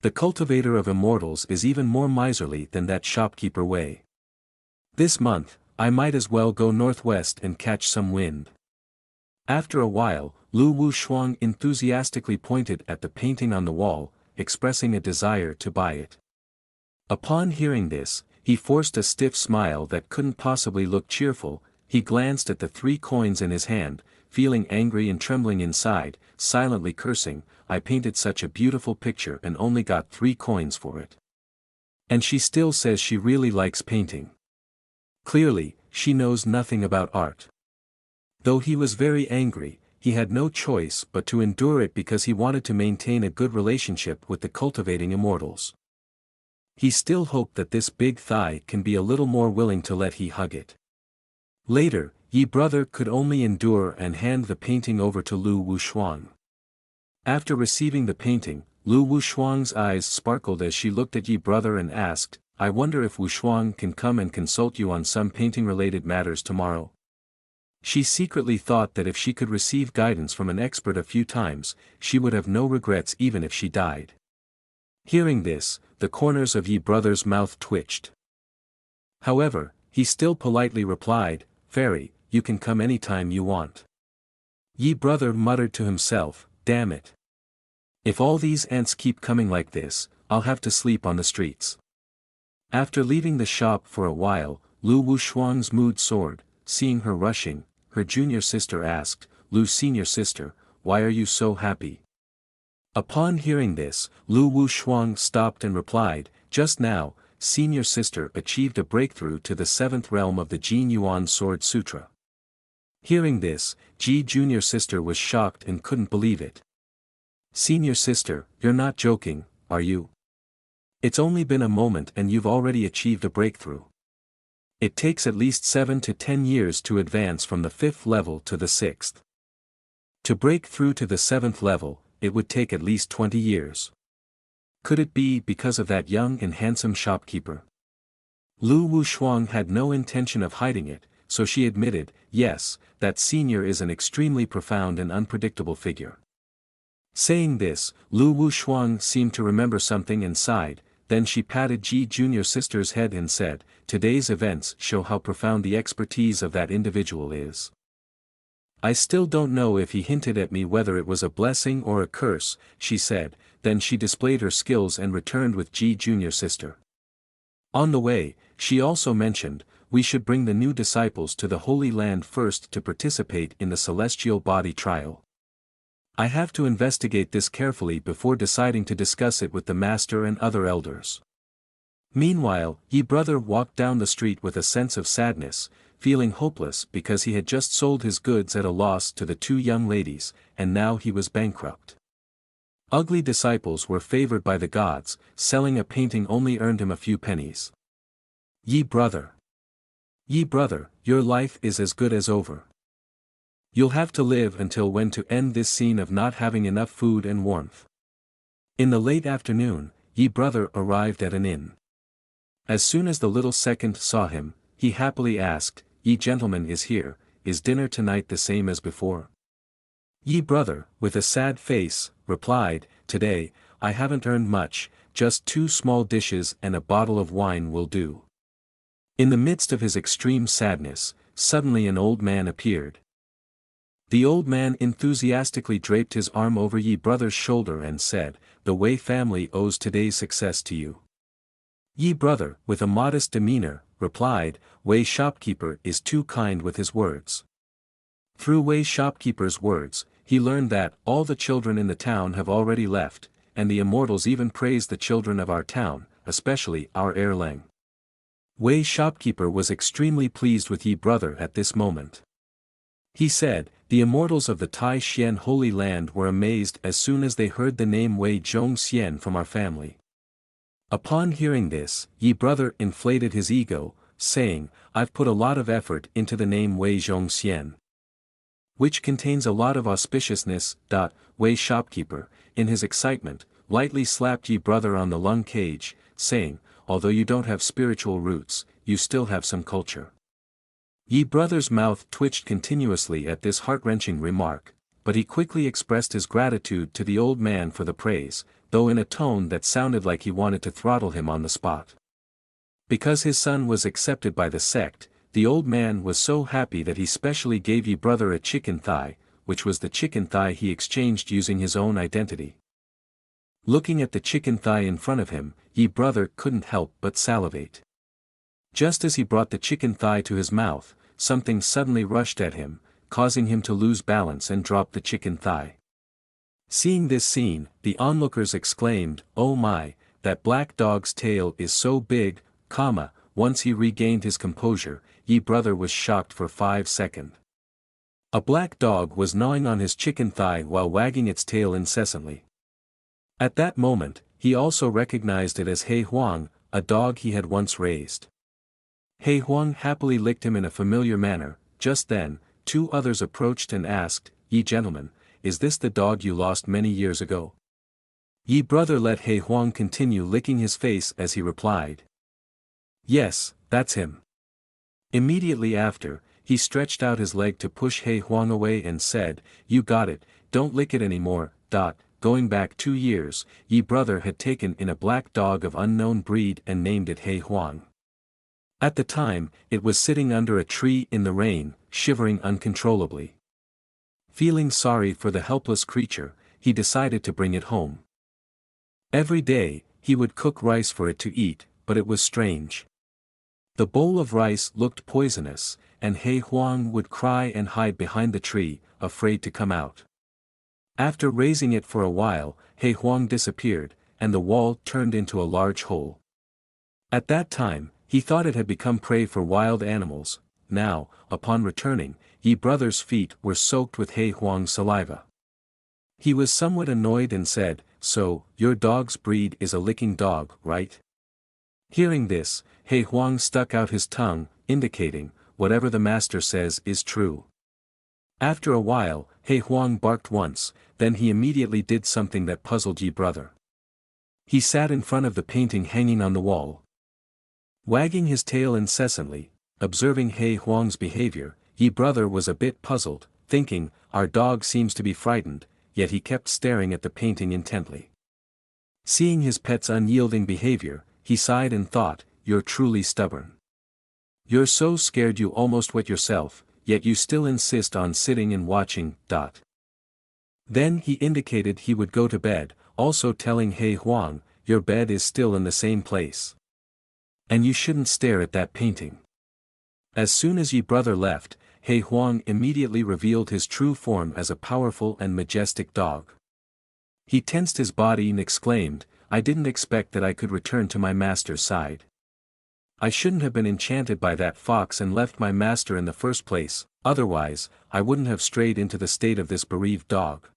The cultivator of immortals is even more miserly than that shopkeeper Wei. This month, I might as well go northwest and catch some wind. After a while, Lu Wushuang enthusiastically pointed at the painting on the wall, expressing a desire to buy it. Upon hearing this, he forced a stiff smile that couldn't possibly look cheerful. He glanced at the 3 coins in his hand, feeling angry and trembling inside, silently cursing, I painted such a beautiful picture and only got 3 coins for it. And she still says she really likes painting. Clearly, she knows nothing about art. Though he was very angry, he had no choice but to endure it because he wanted to maintain a good relationship with the cultivating immortals. He still hoped that this big thigh can be a little more willing to let he hug it. Later, Yi brother could only endure and hand the painting over to Lu Wushuang. After receiving the painting, Lu Wushuang's eyes sparkled as she looked at Yi brother and asked, I wonder if Wushuang can come and consult you on some painting-related matters tomorrow. She secretly thought that if she could receive guidance from an expert a few times, she would have no regrets even if she died. Hearing this, the corners of Yi brother's mouth twitched. However, he still politely replied, Fairy, you can come anytime you want. Yi brother muttered to himself, damn it. If all these ants keep coming like this, I'll have to sleep on the streets. After leaving the shop for a while, Lu Wushuang's mood soared. Seeing her rushing, her junior sister asked, Lu senior sister, why are you so happy? Upon hearing this, Lu Wushuang stopped and replied, just now, senior sister achieved a breakthrough to the 7th realm of the Jin Yuan Sword Sutra. Hearing this, Ji junior sister was shocked and couldn't believe it. Senior sister, you're not joking, are you? It's only been a moment and you've already achieved a breakthrough. It takes at least 7 to 10 years to advance from the 5th level to the 6th. To break through to the 7th level, it would take at least 20 years. Could it be because of that young and handsome shopkeeper? Lu Wushuang had no intention of hiding it, so she admitted, yes, that senior is an extremely profound and unpredictable figure. Saying this, Lu Wushuang seemed to remember something and sighed. Then she patted Ji junior sister's head and said, today's events show how profound the expertise of that individual is. I still don't know if he hinted at me whether it was a blessing or a curse, she said, then she displayed her skills and returned with Ji junior sister. On the way, she also mentioned, we should bring the new disciples to the Holy Land first to participate in the celestial body trial. I have to investigate this carefully before deciding to discuss it with the master and other elders. Meanwhile, Yi brother walked down the street with a sense of sadness, feeling hopeless because he had just sold his goods at a loss to the 2 young ladies, and now he was bankrupt. Ugly disciples were favored by the gods, selling a painting only earned him a few pennies. Yi brother, your life is as good as over. You'll have to live until when to end this scene of not having enough food and warmth. In the late afternoon, Yi brother arrived at an inn. As soon as the little second saw him, he happily asked, Yi gentleman is here, is dinner tonight the same as before? Yi brother, with a sad face, replied, today, I haven't earned much, just 2 small dishes and a bottle of wine will do. In the midst of his extreme sadness, suddenly an old man appeared. The old man enthusiastically draped his arm over Yi brother's shoulder and said, the Wei family owes today's success to you. Yi brother, with a modest demeanor, replied, Wei shopkeeper is too kind with his words. Through Wei shopkeeper's words, he learned that all the children in the town have already left, and the immortals even praise the children of our town, especially our heir Leng. Wei shopkeeper was extremely pleased with Yi brother at this moment. He said, the immortals of the Tai Xian Holy Land were amazed as soon as they heard the name Wei Zhongxian from our family. Upon hearing this, Yi brother inflated his ego, saying, I've put a lot of effort into the name Wei Zhongxian, which contains a lot of auspiciousness. Wei shopkeeper, in his excitement, lightly slapped Yi brother on the lung cage, saying, although you don't have spiritual roots, you still have some culture. Yi brother's mouth twitched continuously at this heart-wrenching remark, but he quickly expressed his gratitude to the old man for the praise, though in a tone that sounded like he wanted to throttle him on the spot. Because his son was accepted by the sect, the old man was so happy that he specially gave Yi brother a chicken thigh, which was the chicken thigh he exchanged using his own identity. Looking at the chicken thigh in front of him, Yi brother couldn't help but salivate. Just as he brought the chicken thigh to his mouth, something suddenly rushed at him, causing him to lose balance and drop the chicken thigh. Seeing this scene, the onlookers exclaimed, "Oh my, that black dog's tail is so big," Once he regained his composure, Yi brother was shocked for 5 seconds. A black dog was gnawing on his chicken thigh while wagging its tail incessantly. At that moment, he also recognized it as He Huang, a dog he had once raised. He Huang happily licked him in a familiar manner. Just then, 2 others approached and asked, "Yi gentlemen, is this the dog you lost many years ago?" Yi brother let He Huang continue licking his face as he replied, "Yes, that's him." Immediately after, he stretched out his leg to push He Huang away and said, "You got it, don't lick it anymore." Going back 2 years, Yi brother had taken in a black dog of unknown breed and named it He Huang. At the time, it was sitting under a tree in the rain, shivering uncontrollably. Feeling sorry for the helpless creature, he decided to bring it home. Every day, he would cook rice for it to eat, but it was strange. The bowl of rice looked poisonous, and He Huang would cry and hide behind the tree, afraid to come out. After raising it for a while, He Huang disappeared, and the wall turned into a large hole. At that time, he thought it had become prey for wild animals. Now, upon returning, Yi brother's feet were soaked with He Huang's saliva. He was somewhat annoyed and said, "So, your dog's breed is a licking dog, right?" Hearing this, He Huang stuck out his tongue, indicating, "Whatever the master says is true." After a while, He Huang barked once, then he immediately did something that puzzled Yi brother. He sat in front of the painting hanging on the wall. Wagging his tail incessantly, observing He Huang's behavior, Yi brother was a bit puzzled, thinking, "Our dog seems to be frightened," yet he kept staring at the painting intently. Seeing his pet's unyielding behavior, he sighed and thought, "You're truly stubborn. You're so scared you almost wet yourself, yet you still insist on sitting and watching." Then he indicated he would go to bed, also telling He Huang, "Your bed is still in the same place. And you shouldn't stare at that painting." As soon as Yi brother left, He Huang immediately revealed his true form as a powerful and majestic dog. He tensed his body and exclaimed, "I didn't expect that I could return to my master's side. I shouldn't have been enchanted by that fox and left my master in the first place, otherwise, I wouldn't have strayed into the state of this bereaved dog."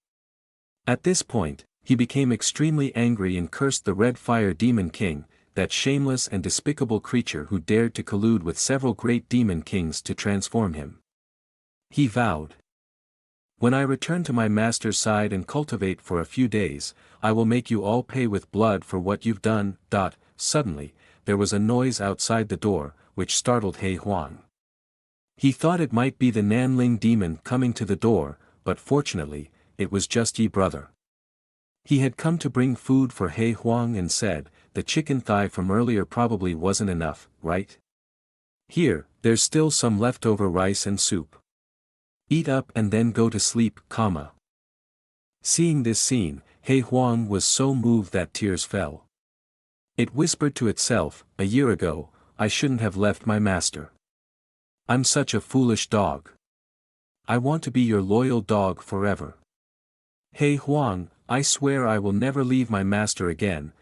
At this point, he became extremely angry and cursed the Red Fire Demon King, that shameless and despicable creature who dared to collude with several great demon kings to transform him. He vowed, "When I return to my master's side and cultivate for a few days, I will make you all pay with blood for what you've done." Suddenly, there was a noise outside the door, which startled He Huang. He thought it might be the Nanling demon coming to the door, but fortunately, it was just Yi brother. He had come to bring food for He Huang and said, "The chicken thigh from earlier probably wasn't enough, right? Here, there's still some leftover rice and soup. Eat up and then go to sleep." Seeing this scene, He Huang was so moved that tears fell. It whispered to itself, "A year ago, I shouldn't have left my master. I'm such a foolish dog. I want to be your loyal dog forever. He Huang, I swear I will never leave my master again."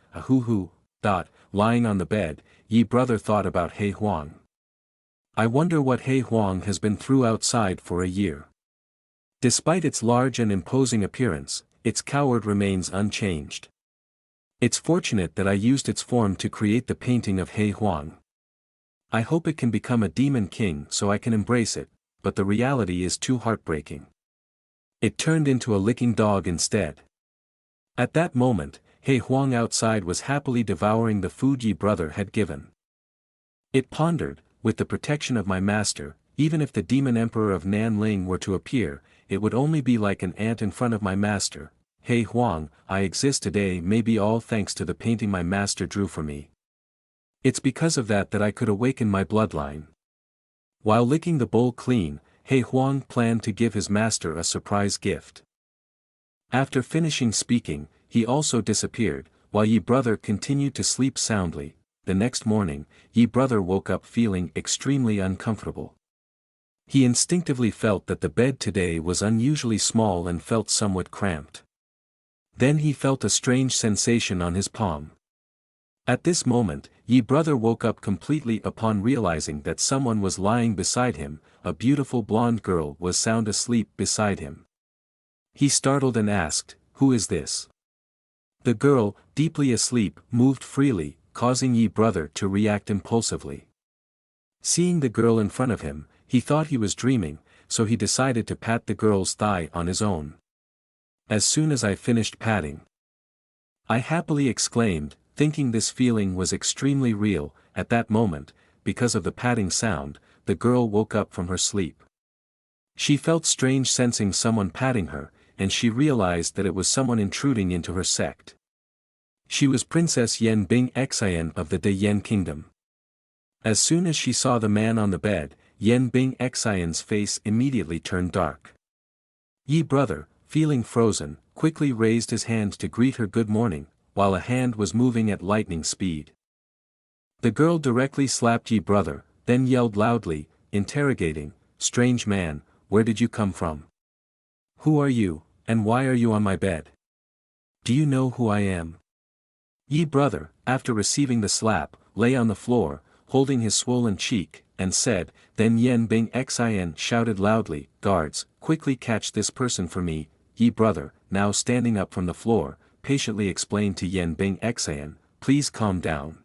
Lying on the bed, Yi brother thought about He Huang. "I wonder what He Huang has been through outside for a year. Despite its large and imposing appearance, its coward remains unchanged. It's fortunate that I used its form to create the painting of He Huang. I hope it can become a demon king so I can embrace it, but the reality is too heartbreaking. It turned into a licking dog instead." At that moment, He Huang outside was happily devouring the food Yi brother had given. It pondered, "With the protection of my master, even if the demon emperor of Nanling were to appear, it would only be like an ant in front of my master. Hey Huang, I exist today maybe all thanks to the painting my master drew for me. It's because of that that I could awaken my bloodline. While licking the bowl clean, He Huang planned to give his master a surprise gift. After finishing speaking, he also disappeared, while Yi brother continued to sleep soundly. The next morning, Yi brother woke up feeling extremely uncomfortable. He instinctively felt that the bed today was unusually small and felt somewhat cramped. Then he felt a strange sensation on his palm. At this moment, Yi brother woke up completely upon realizing that someone was lying beside him. A beautiful blonde girl was sound asleep beside him. He startled and asked, "Who is this?" The girl, deeply asleep, moved freely, causing Yi brother to react impulsively. Seeing the girl in front of him, he thought he was dreaming, so he decided to pat the girl's thigh on his own. As soon as I finished patting, I happily exclaimed, thinking this feeling was extremely real. At that moment, because of the patting sound, the girl woke up from her sleep. She felt strange sensing someone patting her, and she realized that it was someone intruding into her sect. She was Princess Yen Bing Xian of the De Yen Kingdom. As soon as she saw the man on the bed, Yen Bing Xian's face immediately turned dark. Yi brother, feeling frozen, quickly raised his hand to greet her good morning, while a hand was moving at lightning speed. The girl directly slapped Yi brother, then yelled loudly, interrogating, "Strange man, where did you come from? Who are you, and why are you on my bed? Do you know who I am?" Yi brother, after receiving the slap, lay on the floor, holding his swollen cheek, and said, then Yen Bing Xian shouted loudly, "Guards, quickly catch this person for me." Yi brother, now standing up from the floor, patiently explained to Yen Bing Xian, "Please calm down.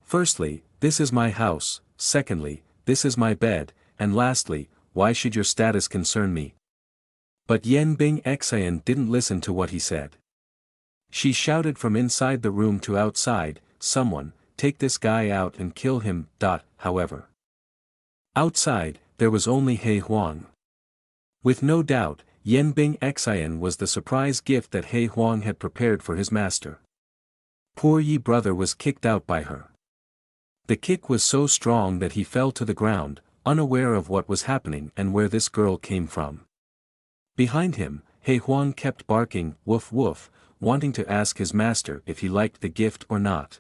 Firstly, this is my house, secondly, this is my bed, and lastly, why should your status concern me?" But Yen Bing Xian didn't listen to what he said. She shouted from inside the room to outside, "Someone, take this guy out and kill him." However, outside, there was only He Huang. With no doubt, Yen Bing Xian was the surprise gift that He Huang had prepared for his master. Poor Yi brother was kicked out by her. The kick was so strong that he fell to the ground, unaware of what was happening and where this girl came from. Behind him, He Huang kept barking, "Woof woof," wanting to ask his master if he liked the gift or not.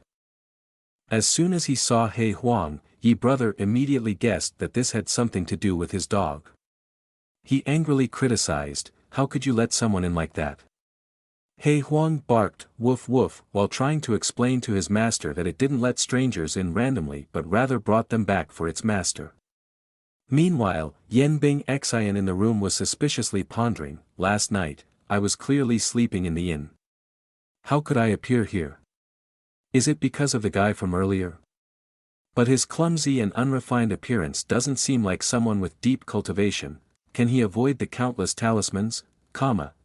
As soon as he saw He Huang, Yi brother immediately guessed that this had something to do with his dog. He angrily criticized, "How could you let someone in like that?" He Huang barked, "Woof woof," while trying to explain to his master that it didn't let strangers in randomly but rather brought them back for its master. Meanwhile, Yen Bing Xian in the room was suspiciously pondering, "Last night, I was clearly sleeping in the inn. How could I appear here? Is it because of the guy from earlier? But his clumsy and unrefined appearance doesn't seem like someone with deep cultivation. Can he avoid the countless talismans?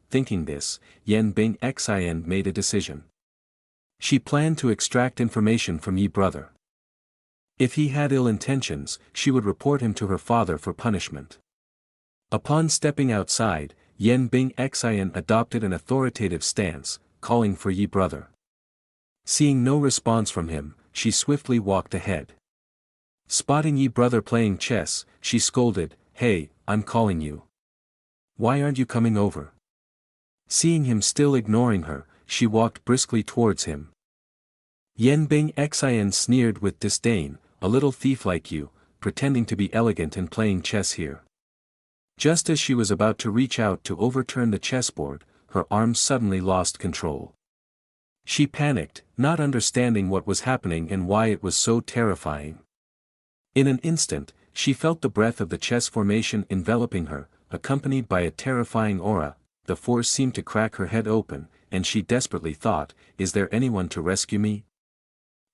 Thinking this, Yen Bing Xian made a decision. She planned to extract information from Yi brother. If he had ill intentions, she would report him to her father for punishment. Upon stepping outside, Yen Bing Xian adopted an authoritative stance, calling for Yi brother. Seeing no response from him, she swiftly walked ahead. Spotting Yi brother playing chess, she scolded, "Hey, I'm calling you. Why aren't you coming over?" Seeing him still ignoring her, she walked briskly towards him. Yen Bing Xian sneered with disdain, "A little thief like you, pretending to be elegant and playing chess here." Just as she was about to reach out to overturn the chessboard, her arms suddenly lost control. She panicked, not understanding what was happening and why it was so terrifying. In an instant, she felt the breath of the chess formation enveloping her, accompanied by a terrifying aura. The force seemed to crack her head open, and she desperately thought, "Is there anyone to rescue me?"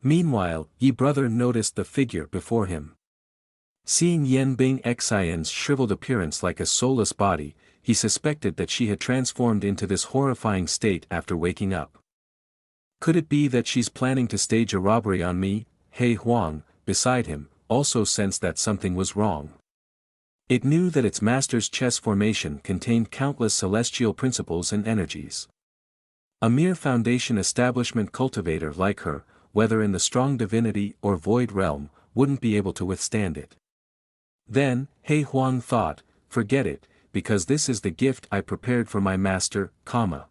Meanwhile, Yi brother noticed the figure before him. Seeing Yen Bing Xian's shriveled appearance like a soulless body, he suspected that she had transformed into this horrifying state after waking up. Could it be that she's planning to stage a robbery on me? He Huang, beside him, also sensed that something was wrong. It knew that its master's chess formation contained countless celestial principles and energies. A mere foundation establishment cultivator like her, whether in the strong divinity or void realm, wouldn't be able to withstand it. Then, He Huang thought, forget it, because this is the gift I prepared for my master, comma.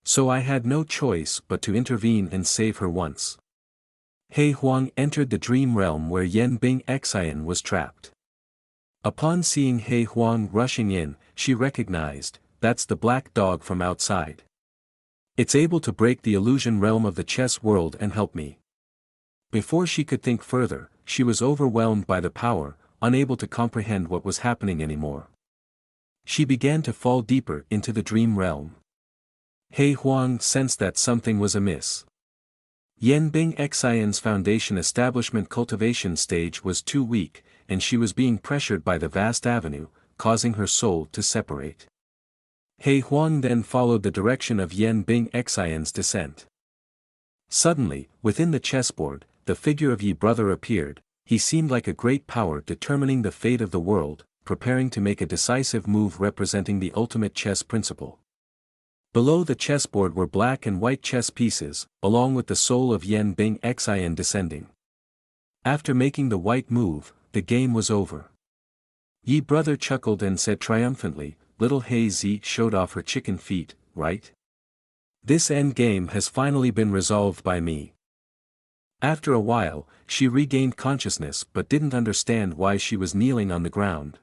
So I had no choice but to intervene and save her once. He Huang entered the dream realm where Yen Bing Xian was trapped. Upon seeing He Huang rushing in, she recognized, that's the black dog from outside. It's able to break the illusion realm of the chess world and help me. Before she could think further, she was overwhelmed by the power, unable to comprehend what was happening anymore. She began to fall deeper into the dream realm. He Huang sensed that something was amiss. Yen Bing Xian's foundation establishment cultivation stage was too weak, and she was being pressured by the vast avenue, causing her soul to separate. He Huang then followed the direction of Yen Bing Xian's descent. Suddenly, within the chessboard, the figure of Yi brother appeared. He seemed like a great power determining the fate of the world, preparing to make a decisive move representing the ultimate chess principle. Below the chessboard were black and white chess pieces, along with the soul of Yen Bing Xian descending. After making the white move, the game was over. Yi brother chuckled and said triumphantly, little He Zi showed off her chicken feet, right? This end game has finally been resolved by me. After a while, she regained consciousness but didn't understand why she was kneeling on the ground.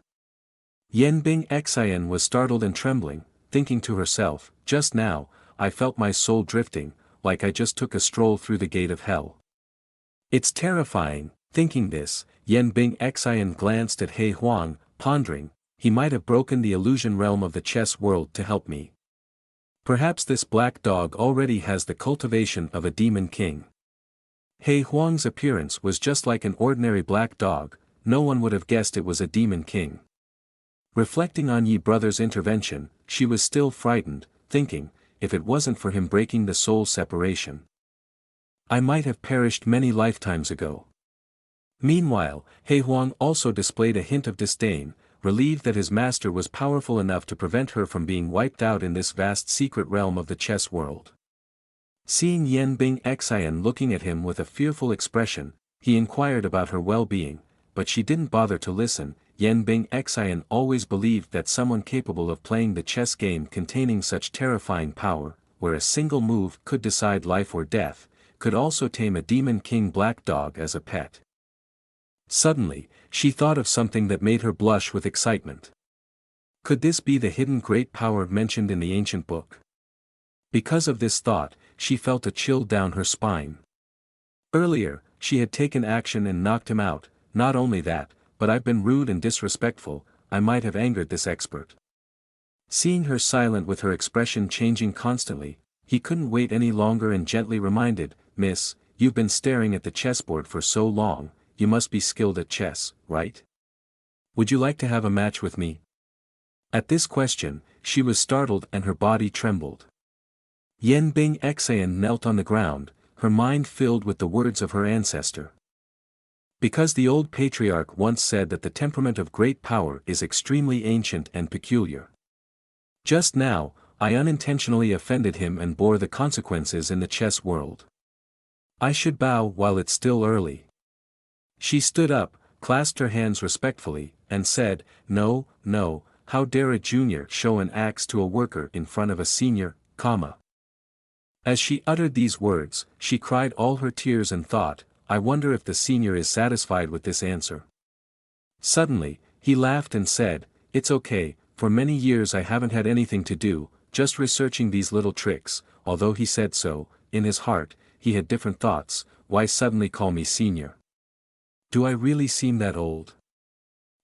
Yen Bing Xian was startled and trembling, thinking to herself, just now, I felt my soul drifting, like I just took a stroll through the gate of hell. It's terrifying. Thinking this, Yen Bing Xian glanced at He Huang, pondering, he might have broken the illusion realm of the chess world to help me. Perhaps this black dog already has the cultivation of a demon king. He Huang's appearance was just like an ordinary black dog, no one would have guessed it was a demon king. Reflecting on Yi brother's intervention, she was still frightened, thinking, if it wasn't for him breaking the soul separation, I might have perished many lifetimes ago. Meanwhile, He Huang also displayed a hint of disdain, relieved that his master was powerful enough to prevent her from being wiped out in this vast secret realm of the chess world. Seeing Yen Bing Xian looking at him with a fearful expression, he inquired about her well-being, but she didn't bother to listen. Yen Bing Xian always believed that someone capable of playing the chess game containing such terrifying power, where a single move could decide life or death, could also tame a demon king black dog as a pet. Suddenly, she thought of something that made her blush with excitement. Could this be the hidden great power mentioned in the ancient book? Because of this thought, she felt a chill down her spine. Earlier, she had taken action and knocked him out. Not only that, but I've been rude and disrespectful, I might have angered this expert. Seeing her silent with her expression changing constantly, he couldn't wait any longer and gently reminded, Miss, you've been staring at the chessboard for so long, you must be skilled at chess, right? Would you like to have a match with me? At this question, she was startled and her body trembled. Yen Bing Xian knelt on the ground, her mind filled with the words of her ancestor. Because the old patriarch once said that the temperament of great power is extremely ancient and peculiar. Just now, I unintentionally offended him and bore the consequences in the chess world. I should bow while it's still early. She stood up, clasped her hands respectfully, and said, No, no, how dare a junior show an axe to a worker in front of a senior, comma. As she uttered these words, she cried all her tears and thought, I wonder if the senior is satisfied with this answer. Suddenly, he laughed and said, It's okay, for many years I haven't had anything to do, just researching these little tricks. Although he said so, in his heart, he had different thoughts. Why suddenly call me senior? Do I really seem that old?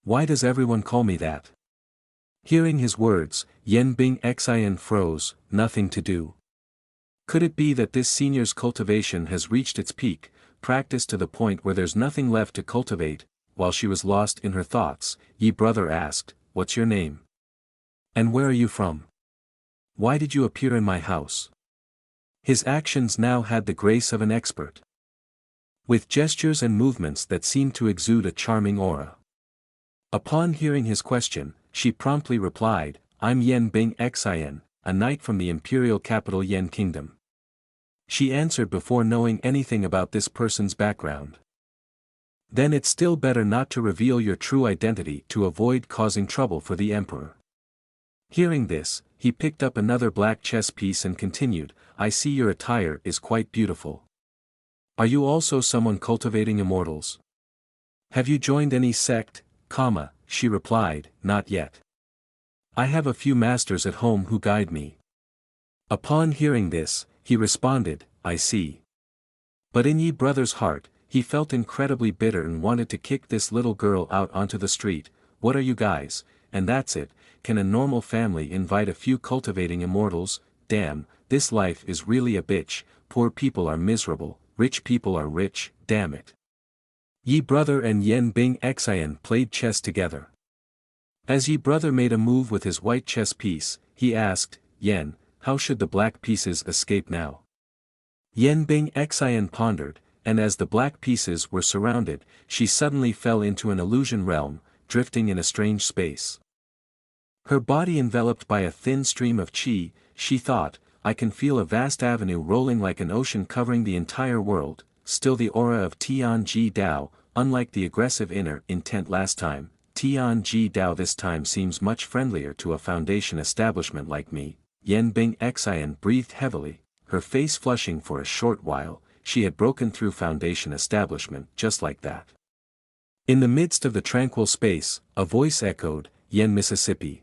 Why does everyone call me that? Hearing his words, Yen Bing Xian froze. Nothing to do. Could it be that this senior's cultivation has reached its peak, practiced to the point where there's nothing left to cultivate? While she was lost in her thoughts, Yi brother asked, What's your name? And where are you from? Why did you appear in my house? His actions now had the grace of an expert. With gestures and movements that seemed to exude a charming aura. Upon hearing his question, she promptly replied, I'm Yen Bing Xin, a knight from the imperial capital Yen Kingdom. She answered before knowing anything about this person's background. Then it's still better not to reveal your true identity to avoid causing trouble for the emperor. Hearing this, he picked up another black chess piece and continued, I see your attire is quite beautiful. Are you also someone cultivating immortals? Have you joined any sect, she replied, not yet. I have a few masters at home who guide me. Upon hearing this, he responded, I see. But in Yi brother's heart, he felt incredibly bitter and wanted to kick this little girl out onto the street. What are you guys, and that's it, can a normal family invite a few cultivating immortals? Damn, this life is really a bitch, poor people are miserable, rich people are rich, damn it. Yi brother and Yen Bing Xin played chess together. As Yi brother made a move with his white chess piece, he asked, Yen, how should the black pieces escape now? Yen Bing Xin pondered, and as the black pieces were surrounded, she suddenly fell into an illusion realm, drifting in a strange space. Her body enveloped by a thin stream of qi, she thought, I can feel a vast avenue rolling like an ocean covering the entire world, still the aura of Tianji Dao, unlike the aggressive inner intent last time, Tianji Dao this time seems much friendlier to a foundation establishment like me. Yen Bing Xin breathed heavily, her face flushing for a short while. She had broken through foundation establishment just like that. In the midst of the tranquil space, a voice echoed, Yen Mississippi.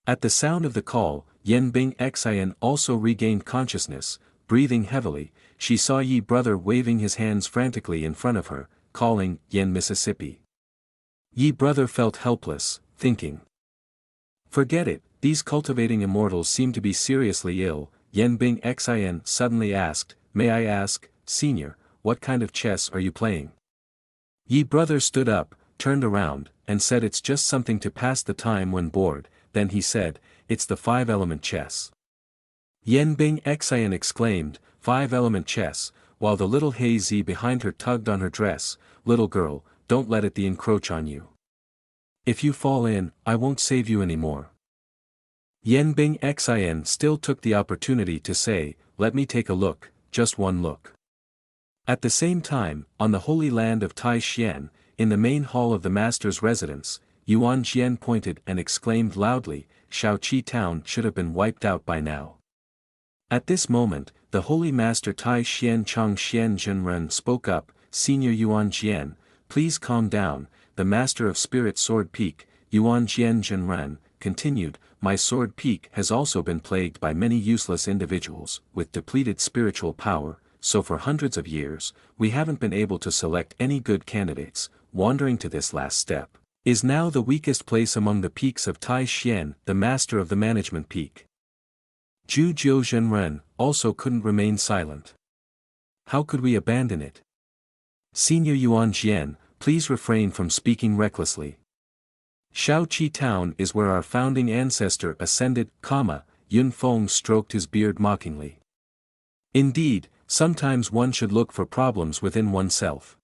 At the sound of the call, Yen Bing Xin also regained consciousness, breathing heavily. She saw Yi brother waving his hands frantically in front of her, calling, Yen Mississippi. Yi brother felt helpless, thinking. Forget it, these cultivating immortals seem to be seriously ill. Yen Bing Xin suddenly asked, May I ask, Senior, what kind of chess are you playing? Yi brother stood up, turned around, and said it's just something to pass the time when bored. Then he said, it's the 5-element chess. Yen Bing Xin exclaimed, 5-element chess, while the little Hazy behind her tugged on her dress, little girl, don't let it encroach on you. If you fall in, I won't save you anymore. Yen Bing Xin still took the opportunity to say, let me take a look, just one look. At the same time, on the holy land of Tai Xian, in the main hall of the master's residence, Yuan Jian pointed and exclaimed loudly, Shaoqi town should have been wiped out by now. At this moment, the holy master Tai Xian Chang Xian Zhenren spoke up, Senior Yuan Jian, please calm down. The master of spirit sword peak, Yuan Jian Zhenren, continued, my sword peak has also been plagued by many useless individuals with depleted spiritual power, so for hundreds of years, we haven't been able to select any good candidates. Wandering to this last step is now the weakest place among the peaks of Tai Xian, the master of the management peak. Zhu Jiu Zhenren also couldn't remain silent. How could we abandon it? Senior Yuan Jian, please refrain from speaking recklessly. Shaoqi town is where our founding ancestor ascended, Yun Feng stroked his beard mockingly. Indeed, sometimes one should look for problems within oneself.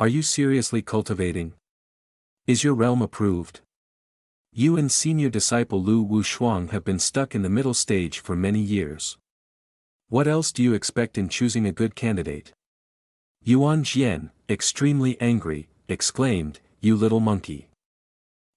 Are you seriously cultivating? Is your realm approved? You and senior disciple Lu Wushuang have been stuck in the middle stage for many years. What else do you expect in choosing a good candidate? Yuan Jian, extremely angry, exclaimed, you little monkey.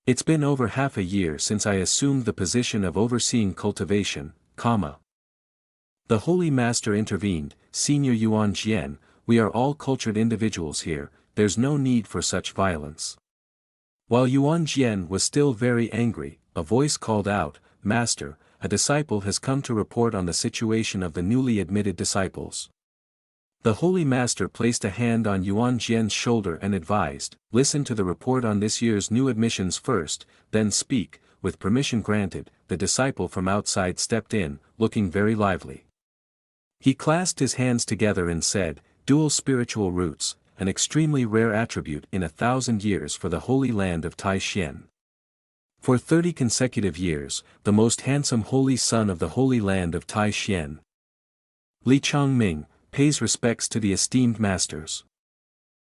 It's been over half a year since I assumed the position of overseeing cultivation, The holy master intervened, Senior Yuan Jian, we are all cultured individuals here, there's no need for such violence. While Yuan Jian was still very angry, a voice called out, Master, a disciple has come to report on the situation of the newly admitted disciples. The holy master placed a hand on Yuan Jian's shoulder and advised, listen to the report on this year's new admissions first, then speak. With permission granted, the disciple from outside stepped in, looking very lively. He clasped his hands together and said, dual spiritual roots, an extremely rare attribute in 1,000 years for the holy land of Tai Xian. For 30 consecutive years, the most handsome holy son of the holy land of Tai Xian, Li Changming, pays respects to the esteemed masters.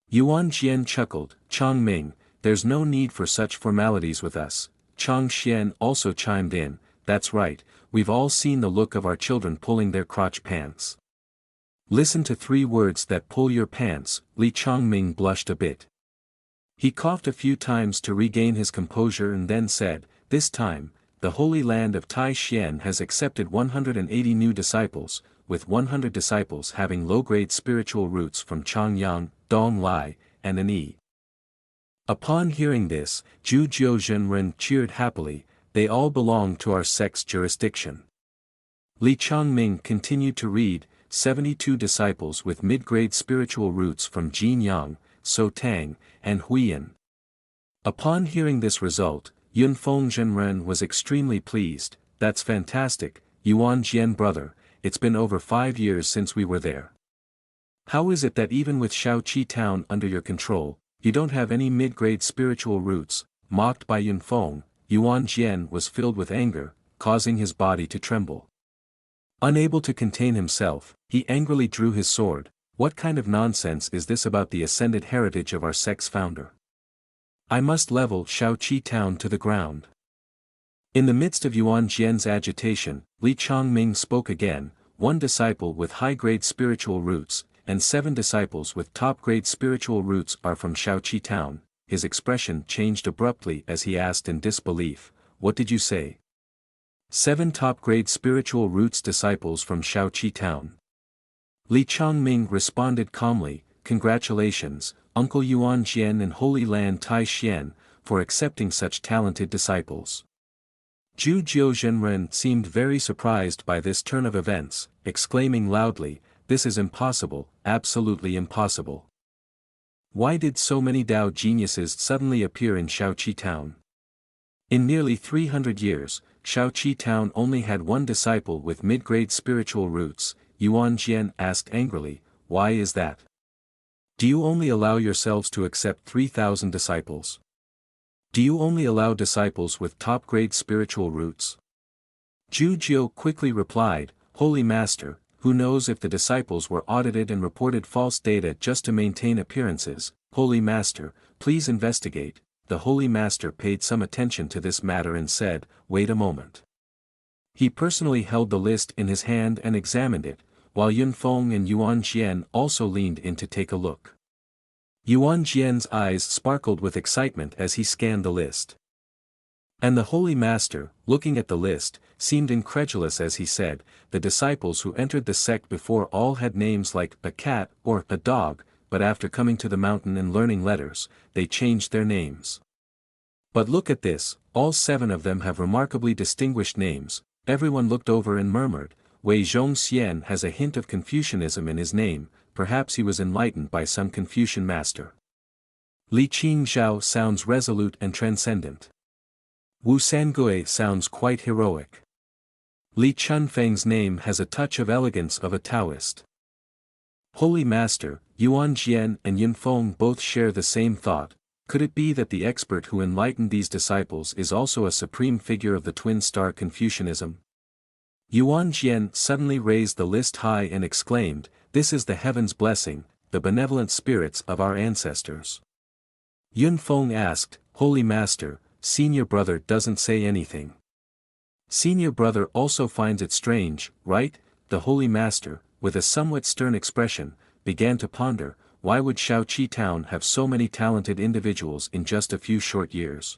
Yuan Jian chuckled, Changming, there's no need for such formalities with us. Chang Xian also chimed in, that's right, we've all seen the look of our children pulling their crotch pants. Listen to 3 words that pull your pants. Li Changming blushed a bit. He coughed a few times to regain his composure and then said, this time, the Holy Land of Tai Xian has accepted 180 new disciples, with 100 disciples having low-grade spiritual roots from Changyang, Dong Lai, and Anyi. Upon hearing this, Zhu Jiuzhenren cheered happily, they all belong to our sect's jurisdiction. Li Changming continued to read, 72 disciples with mid-grade spiritual roots from Jinyang, Tang, and Huiyan. Upon hearing this result, Yunfeng Zhenren was extremely pleased, that's fantastic, Yuan Jian brother, it's been over 5 years since we were there. How is it that even with Shaoqi town under your control, you don't have any mid-grade spiritual roots? Mocked by Yunfeng, Yuan Jian was filled with anger, causing his body to tremble. Unable to contain himself, he angrily drew his sword. What kind of nonsense is this about the ascended heritage of our sect's founder? I must level Shaoqi town to the ground. In the midst of Yuan Jian's agitation, Li Changming spoke again, 1 disciple with high-grade spiritual roots, and 7 disciples with top-grade spiritual roots are from Shaoqi town. His expression changed abruptly as he asked in disbelief, what did you say? 7 top-grade spiritual roots disciples from Shaoqi town. Li Changming responded calmly, congratulations, Uncle Yuan Jian and Holy Land Tai Xian, for accepting such talented disciples. Zhu Jiuzhenren seemed very surprised by this turn of events, exclaiming loudly, this is impossible, absolutely impossible. Why did so many Dao geniuses suddenly appear in Shaoqi town? In nearly 300 years, Shaoqi town only had 1 disciple with mid-grade spiritual roots. Yuan Jian asked angrily, why is that? Do you only allow yourselves to accept 3,000 disciples? Do you only allow disciples with top-grade spiritual roots? Zhu Jiu quickly replied, Holy Master, who knows if the disciples were audited and reported false data just to maintain appearances? Holy Master, please investigate. The Holy Master paid some attention to this matter and said, wait a moment. He personally held the list in his hand and examined it, while Yunfeng and Yuan Jian also leaned in to take a look. Yuan Jian's eyes sparkled with excitement as he scanned the list. And the Holy Master, looking at the list, seemed incredulous as he said, the disciples who entered the sect before all had names like a cat or a dog, but after coming to the mountain and learning letters, they changed their names. But look at this, all 7 of them have remarkably distinguished names. Everyone looked over and murmured, Wei Zhongxian has a hint of Confucianism in his name, perhaps he was enlightened by some Confucian master. Li Qingzhao sounds resolute and transcendent. Wu Sangui sounds quite heroic. Li Chunfeng's name has a touch of elegance of a Taoist. Holy Master, Yuan Jian and Yunfeng both share the same thought. Could it be that the expert who enlightened these disciples is also a supreme figure of the twin star Confucianism? Yuan Jian suddenly raised the list high and exclaimed, this is the heaven's blessing, the benevolent spirits of our ancestors. Yunfeng asked, Holy Master, senior brother doesn't say anything. Senior brother also finds it strange, right? The Holy Master, with a somewhat stern expression, began to ponder, why would Shaoqi town have so many talented individuals in just a few short years?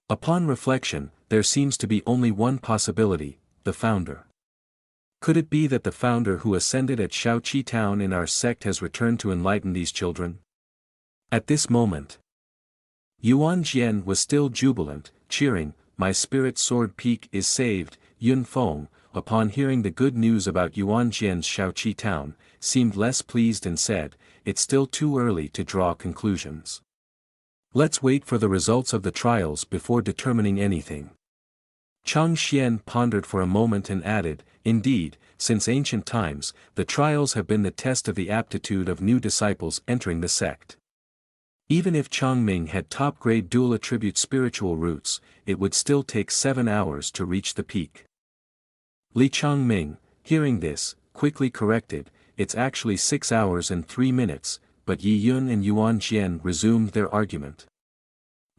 Upon reflection, there seems to be only one possibility, the founder. Could it be that the founder who ascended at Shaoqi town in our sect has returned to enlighten these children? At this moment, Yuan Jian was still jubilant, cheering, my spirit sword peak is saved. Yunfeng, upon hearing the good news about Yuan Jian's Shaoqi town, seemed less pleased and said, it's still too early to draw conclusions. Let's wait for the results of the trials before determining anything. Chang Xian pondered for a moment and added, indeed, since ancient times, the trials have been the test of the aptitude of new disciples entering the sect. Even if Changming had top-grade dual-attribute spiritual roots, it would still take 7 hours to reach the peak. Li Changming, hearing this, quickly corrected, it's actually 6 hours and 3 minutes, but Yi Yun and Yuan Jian resumed their argument.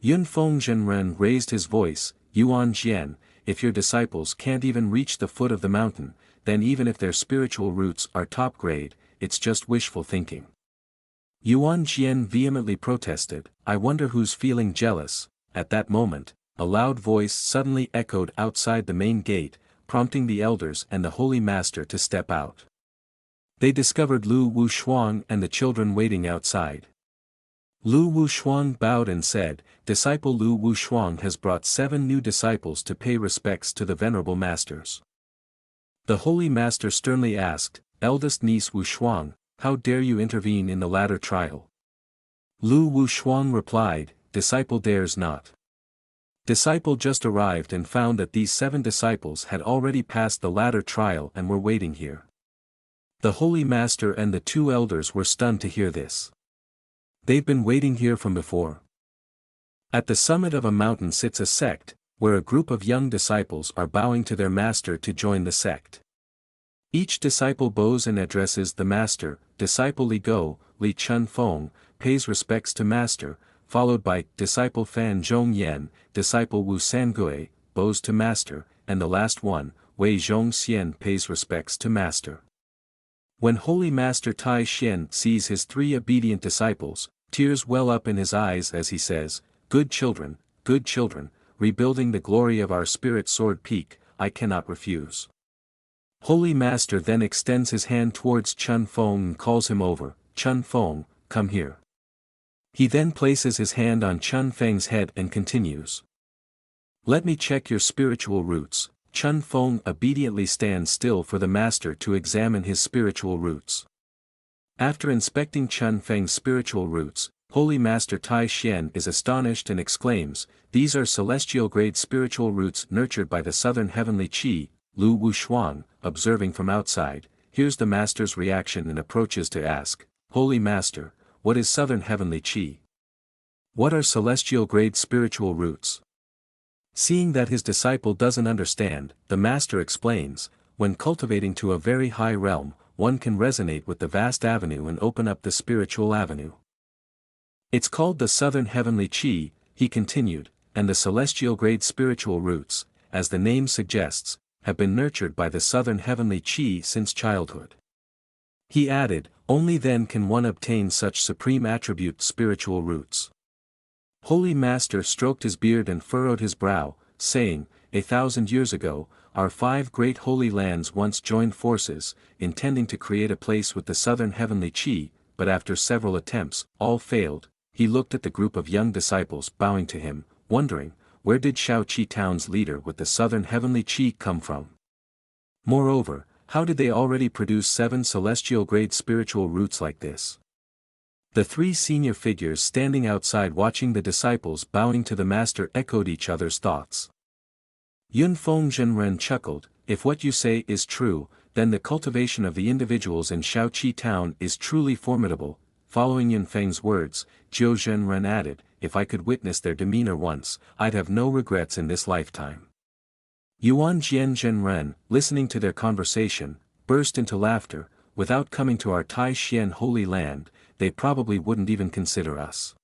Yun Feng Zhenren raised his voice, Yuan Jian, if your disciples can't even reach the foot of the mountain, then even if their spiritual roots are top grade, it's just wishful thinking. Yuan Jian vehemently protested, I wonder who's feeling jealous. At that moment, a loud voice suddenly echoed outside the main gate, prompting the elders and the Holy Master to step out. They discovered Lu Wushuang and the children waiting outside. Lu Wushuang bowed and said, Disciple Lu Wushuang has brought 7 new disciples to pay respects to the venerable masters. The Holy Master sternly asked, Eldest niece Wushuang, how dare you intervene in the latter trial? Lu Wushuang replied, Disciple dares not. Disciple just arrived and found that these 7 disciples had already passed the latter trial and were waiting here. The Holy Master and the 2 elders were stunned to hear this. They've been waiting here from before. At the summit of a mountain sits a sect, where a group of young disciples are bowing to their master to join the sect. Each disciple bows and addresses the master. Disciple Li Go, Li Chun Feng, pays respects to master, followed by disciple Fan Zhong Yan, disciple Wu Sangui, bows to master, and the last one, Wei Zhong Xian, pays respects to master. When Holy Master Tai Xian sees his 3 obedient disciples, tears well up in his eyes as he says, good children, rebuilding the glory of our spirit sword peak, I cannot refuse. Holy Master then extends his hand towards Chun Feng and calls him over, Chun Feng, come here. He then places his hand on Chun Feng's head and continues. Let me check your spiritual roots. Chun Feng obediently stands still for the master to examine his spiritual roots. After inspecting Chun Feng's spiritual roots, Holy Master Tai Xian is astonished and exclaims, these are celestial-grade spiritual roots nurtured by the southern heavenly qi. Lu Wushuang, observing from outside, hears the master's reaction and approaches to ask, Holy Master, what is southern heavenly qi? What are celestial-grade spiritual roots? Seeing that his disciple doesn't understand, the master explains, when cultivating to a very high realm, one can resonate with the vast avenue and open up the spiritual avenue. It's called the southern heavenly qi, he continued, and the celestial-grade spiritual roots, as the name suggests, have been nurtured by the southern heavenly qi since childhood. He added, only then can one obtain such supreme attribute spiritual roots. Holy Master stroked his beard and furrowed his brow, saying, 1,000 years ago, our 5 great holy lands once joined forces, intending to create a place with the southern heavenly qi, but after several attempts, all failed. He looked at the group of young disciples bowing to him, wondering, where did Shaoqi town's leader with the southern heavenly qi come from? Moreover, how did they already produce 7 celestial-grade spiritual roots like this? The 3 senior figures standing outside watching the disciples bowing to the master echoed each other's thoughts. Yun Feng Zhenren chuckled, if what you say is true, then the cultivation of the individuals in Shaoqi town is truly formidable. Following Yun Feng's words, Jiu Zhenren added, if I could witness their demeanor once, I'd have no regrets in this lifetime. Yuan Jian Zhenren, listening to their conversation, burst into laughter, without coming to our Tai Xian holy land, they probably wouldn't even consider us.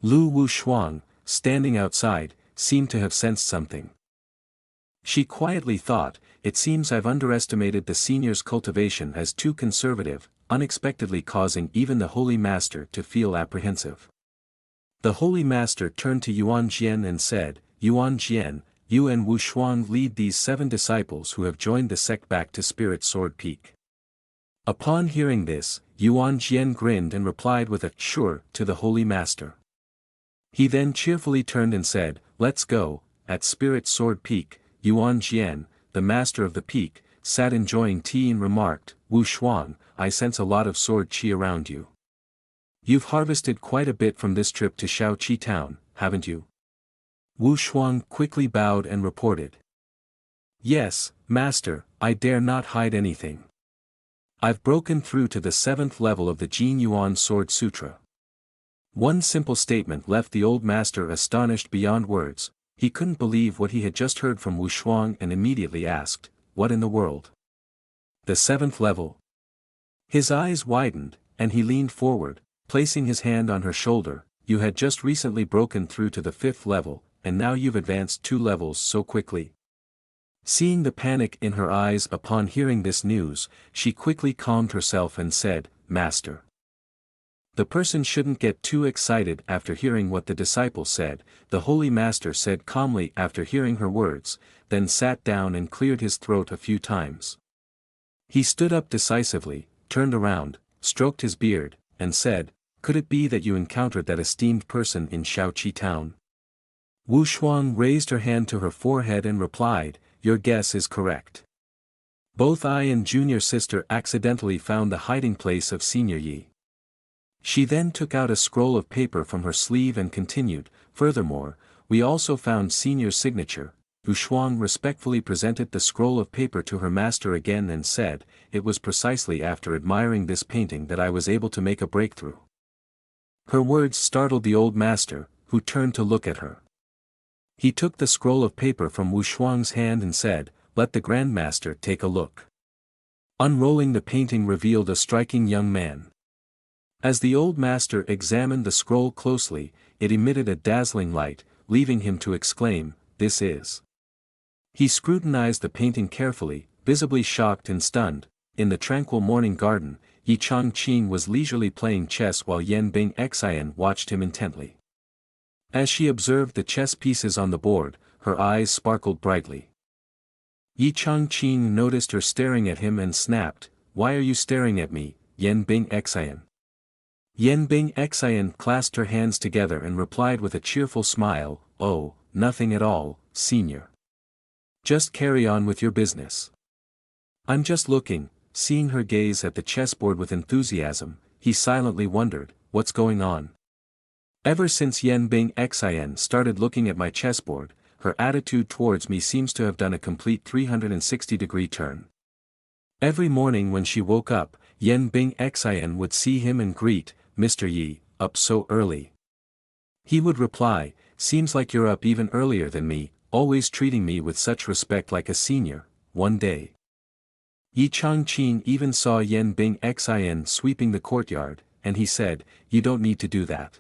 Lu Wushuang, standing outside, seemed to have sensed something. She quietly thought, it seems I've underestimated the senior's cultivation as too conservative, unexpectedly causing even the Holy Master to feel apprehensive. The Holy Master turned to Yuan Jian and said, Yuan Jian, you and Wushuang lead these 7 disciples who have joined the sect back to Spirit Sword Peak. Upon hearing this, Yuan Jian grinned and replied with a sure to the Holy Master. He then cheerfully turned and said, let's go. At Spirit Sword Peak, Yuan Jian, the master of the peak, sat enjoying tea and remarked, Wushuang, I sense a lot of sword qi around you. You've harvested quite a bit from this trip to Shaoqi town, haven't you? Wushuang quickly bowed and reported. Yes, master, I dare not hide anything. I've broken through to the 7th level of the Jin Yuan Sword Sutra. One simple statement left the old master astonished beyond words. He couldn't believe what he had just heard from Wushuang and immediately asked, what in the world? The 7th level? His eyes widened, and he leaned forward, placing his hand on her shoulder, you had just recently broken through to the 5th level, and now you've advanced 2 levels so quickly. Seeing the panic in her eyes upon hearing this news, she quickly calmed herself and said, Master. The person shouldn't get too excited after hearing what the disciple said, the Holy Master said calmly after hearing her words, then sat down and cleared his throat a few times. He stood up decisively, turned around, stroked his beard, and said, Could it be that you encountered that esteemed person in Shaoqi town? Wu Shuang raised her hand to her forehead and replied, Your guess is correct. Both I and junior sister accidentally found the hiding place of Senior Yi. She then took out a scroll of paper from her sleeve and continued, Furthermore, we also found Senior's signature. Wu Shuang respectfully presented the scroll of paper to her master again and said, It was precisely after admiring this painting that I was able to make a breakthrough. Her words startled the old master, who turned to look at her. He took the scroll of paper from Wu Shuang's hand and said, Let the Grand Master take a look. Unrolling the painting revealed a striking young man. As the old master examined the scroll closely, it emitted a dazzling light, leaving him to exclaim, This is. He scrutinized the painting carefully, visibly shocked and stunned. In the tranquil morning garden, Yi Changqing was leisurely playing chess while Yan Bing Xian watched him intently. As she observed the chess pieces on the board, her eyes sparkled brightly. Yi Changqing noticed her staring at him and snapped, Why are you staring at me, Yan Bing Xian? Yan Bing Xian clasped her hands together and replied with a cheerful smile, Oh, nothing at all, senior. Just carry on with your business. I'm just looking. Seeing her gaze at the chessboard with enthusiasm, he silently wondered, What's going on? Ever since Yan Bing Xian started looking at my chessboard, her attitude towards me seems to have done a complete 360-degree turn. Every morning when she woke up, Yan Bing Xian would see him and greet, Mr. Yi, up so early. He would reply, Seems like you're up even earlier than me, always treating me with such respect like a senior. One day, Yi Changqing even saw Yan Bing Xian sweeping the courtyard, and he said, You don't need to do that.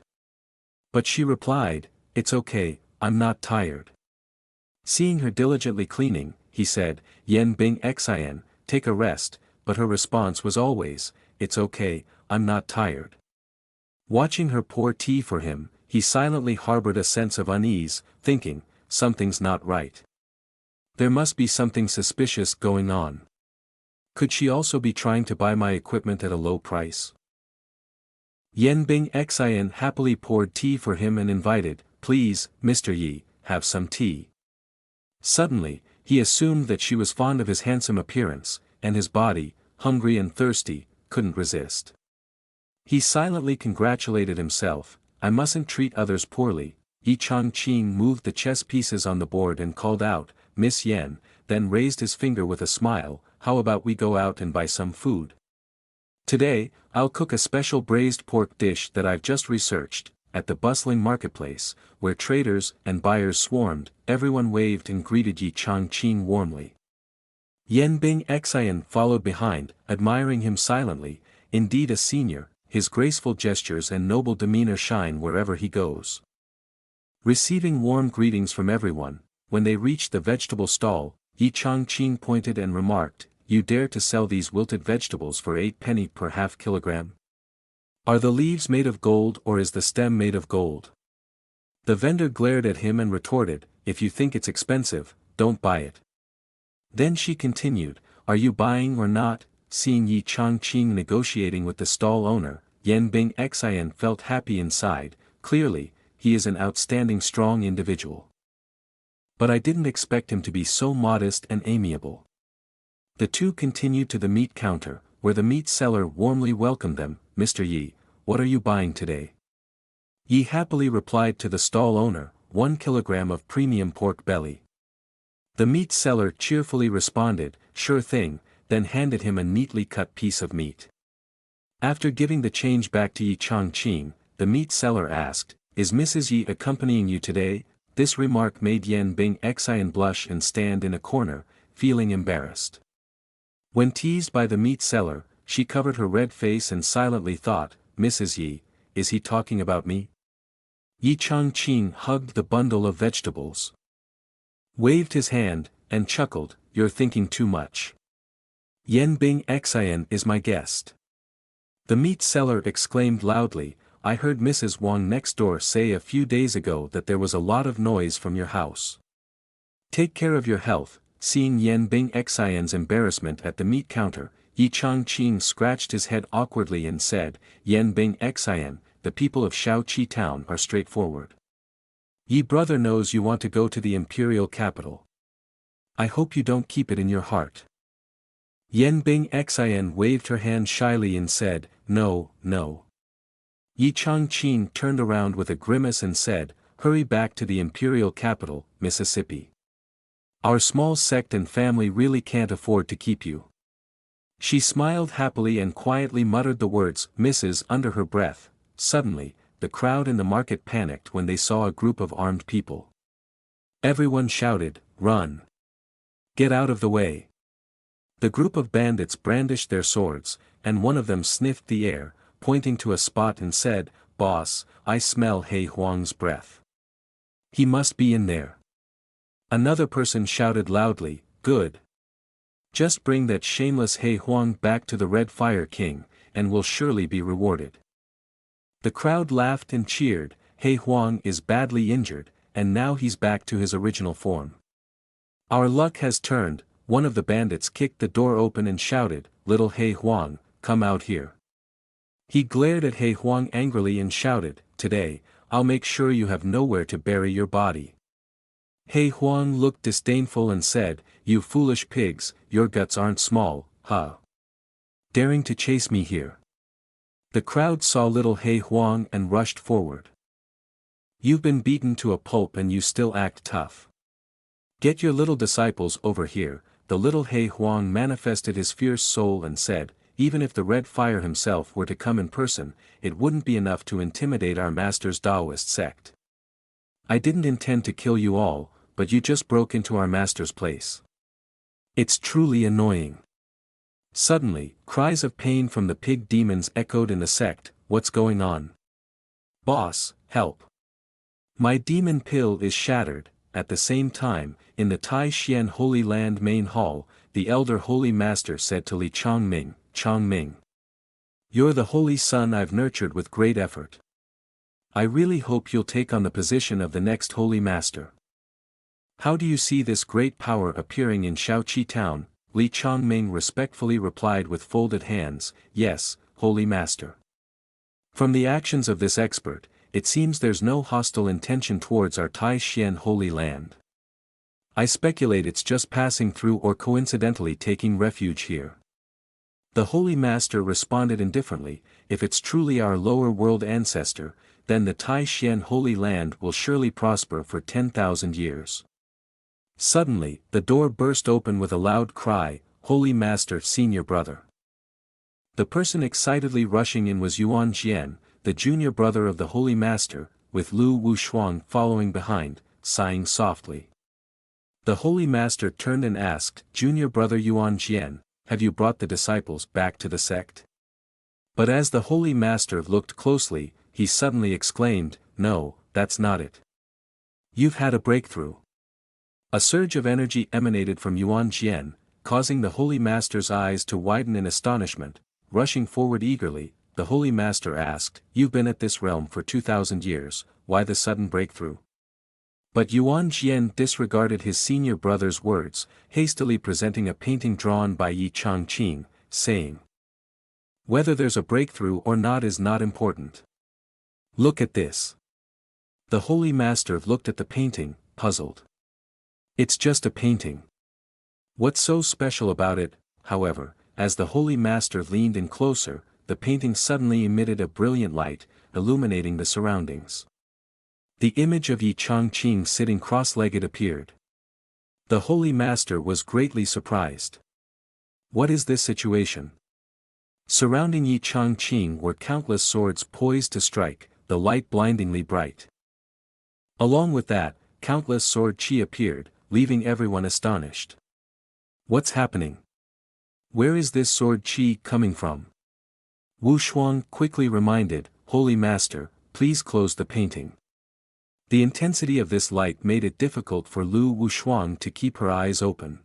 But she replied, It's okay, I'm not tired. Seeing her diligently cleaning, he said, Yan Bing Xian, take a rest, but her response was always, It's okay, I'm not tired. Watching her pour tea for him, he silently harbored a sense of unease, thinking, Something's not right. There must be something suspicious going on. Could she also be trying to buy my equipment at a low price? Yan Bing Xian happily poured tea for him and invited, Please, Mr. Yi, have some tea. Suddenly, he assumed that she was fond of his handsome appearance, and his body, hungry and thirsty, couldn't resist. He silently congratulated himself, I mustn't treat others poorly. Yi Changqing moved the chess pieces on the board and called out, Miss Yan, then raised his finger with a smile, How about we go out and buy some food? Today, I'll cook a special braised pork dish that I've just researched. At the bustling marketplace, where traders and buyers swarmed, everyone waved and greeted Yi Changqing warmly. Yan Bing Xian followed behind, admiring him silently, indeed a senior, his graceful gestures and noble demeanor shine wherever he goes. Receiving warm greetings from everyone, when they reached the vegetable stall, Yi Changqing pointed and remarked, You dare to sell these wilted vegetables for 8 penny per half kilogram? Are the leaves made of gold or is the stem made of gold? The vendor glared at him and retorted, If you think it's expensive, don't buy it. Then she continued, Are you buying or not? Seeing Yi Changqing negotiating with the stall owner, Yan Bing Xian felt happy inside, clearly, he is an outstanding strong individual. But I didn't expect him to be so modest and amiable. The two continued to the meat counter, where the meat seller warmly welcomed them, Mr. Yi, what are you buying today? Yi happily replied to the stall owner, 1 kilogram of premium pork belly. The meat seller cheerfully responded, Sure thing, then handed him a neatly cut piece of meat. After giving the change back to Yi Changqing, the meat seller asked, Is Mrs. Yi accompanying you today? This remark made Yan Bing Xian blush and stand in a corner, feeling embarrassed. When teased by the meat seller, she covered her red face and silently thought, Mrs. Yi, is he talking about me? Yi Changqing hugged the bundle of vegetables, waved his hand, and chuckled, "You're thinking too much. Yan Bing Xian is my guest." The meat seller exclaimed loudly, "I heard Mrs. Wang next door say a few days ago that there was a lot of noise from your house. Take care of your health." Seeing Yan Bing Xian's embarrassment at the meat counter, Yi Changqing scratched his head awkwardly and said, "Yan Bing Xian, the people of Shaoqi town are straightforward. Yi brother knows you want to go to the imperial capital. I hope you don't keep it in your heart." Yan Bing Xian waved her hand shyly and said, "No, no." Yi Changqing turned around with a grimace and said, "Hurry back to the imperial capital, Mississippi. Our small sect and family really can't afford to keep you." She smiled happily and quietly muttered the words "Mrs." under her breath. Suddenly, the crowd in the market panicked when they saw a group of armed people. Everyone shouted, "Run! Get out of the way!" The group of bandits brandished their swords, and one of them sniffed the air, pointing to a spot and said, "Boss, I smell He Huang's breath. He must be in there." Another person shouted loudly, "Good. Just bring that shameless He Huang back to the Red Fire King, and we'll surely be rewarded." The crowd laughed and cheered. "He Huang is badly injured, and now he's back to his original form. Our luck has turned." One of the bandits kicked the door open and shouted, "Little He Huang, come out here." He glared at He Huang angrily and shouted, "Today, I'll make sure you have nowhere to bury your body." He Huang looked disdainful and said, "You foolish pigs, your guts aren't small, huh? Daring to chase me here." The crowd saw little He Huang and rushed forward. "You've been beaten to a pulp and you still act tough. Get your little disciples over here." The little He Huang manifested his fierce soul and said, "Even if the Red Fire himself were to come in person, it wouldn't be enough to intimidate our master's Taoist sect. I didn't intend to kill you all, but you just broke into our master's place. It's truly annoying." Suddenly, cries of pain from the pig demons echoed in the sect. "What's going on? Boss, help! My demon pill is shattered." At the same time, in the Tai Xian Holy Land main hall, the elder Holy Master said to Li Chongming, "Chongming, you're the holy son I've nurtured with great effort. I really hope you'll take on the position of the next Holy Master. How do you see this great power appearing in Shaoqi town?" Li Chongming respectfully replied with folded hands, "Yes, Holy Master. From the actions of this expert, it seems there's no hostile intention towards our Tai Xian Holy Land. I speculate it's just passing through or coincidentally taking refuge here." The Holy Master responded indifferently, "If it's truly our lower world ancestor, then the Tai Xian Holy Land will surely prosper for 10,000 years. Suddenly, the door burst open with a loud cry, "Holy Master, Senior Brother!" The person excitedly rushing in was Yuan Jian, the junior brother of the Holy Master, with Lu Wushuang following behind, sighing softly. The Holy Master turned and asked, "Junior brother Yuan Jian, have you brought the disciples back to the sect?" But as the Holy Master looked closely, he suddenly exclaimed, "No, that's not it. You've had a breakthrough." A surge of energy emanated from Yuan Jian, causing the Holy Master's eyes to widen in astonishment. Rushing forward eagerly, the Holy Master asked, "You've been at this realm for 2,000 years, why the sudden breakthrough?" But Yuan Jian disregarded his senior brother's words, hastily presenting a painting drawn by Yi Changqing, saying, "Whether there's a breakthrough or not is not important. Look at this." The Holy Master looked at the painting, puzzled. "It's just a painting. What's so special about it?" However, as the Holy Master leaned in closer, the painting suddenly emitted a brilliant light, illuminating the surroundings. The image of Yi Changqing sitting cross-legged appeared. The Holy Master was greatly surprised. "What is this situation?" Surrounding Yi Changqing were countless swords poised to strike, the light blindingly bright. Along with that, countless sword chi appeared, leaving everyone astonished. "What's happening? Where is this sword chi coming from?" Wu Shuang quickly reminded, "Holy Master, please close the painting. The intensity of this light made it difficult for Lu Wushuang to keep her eyes open.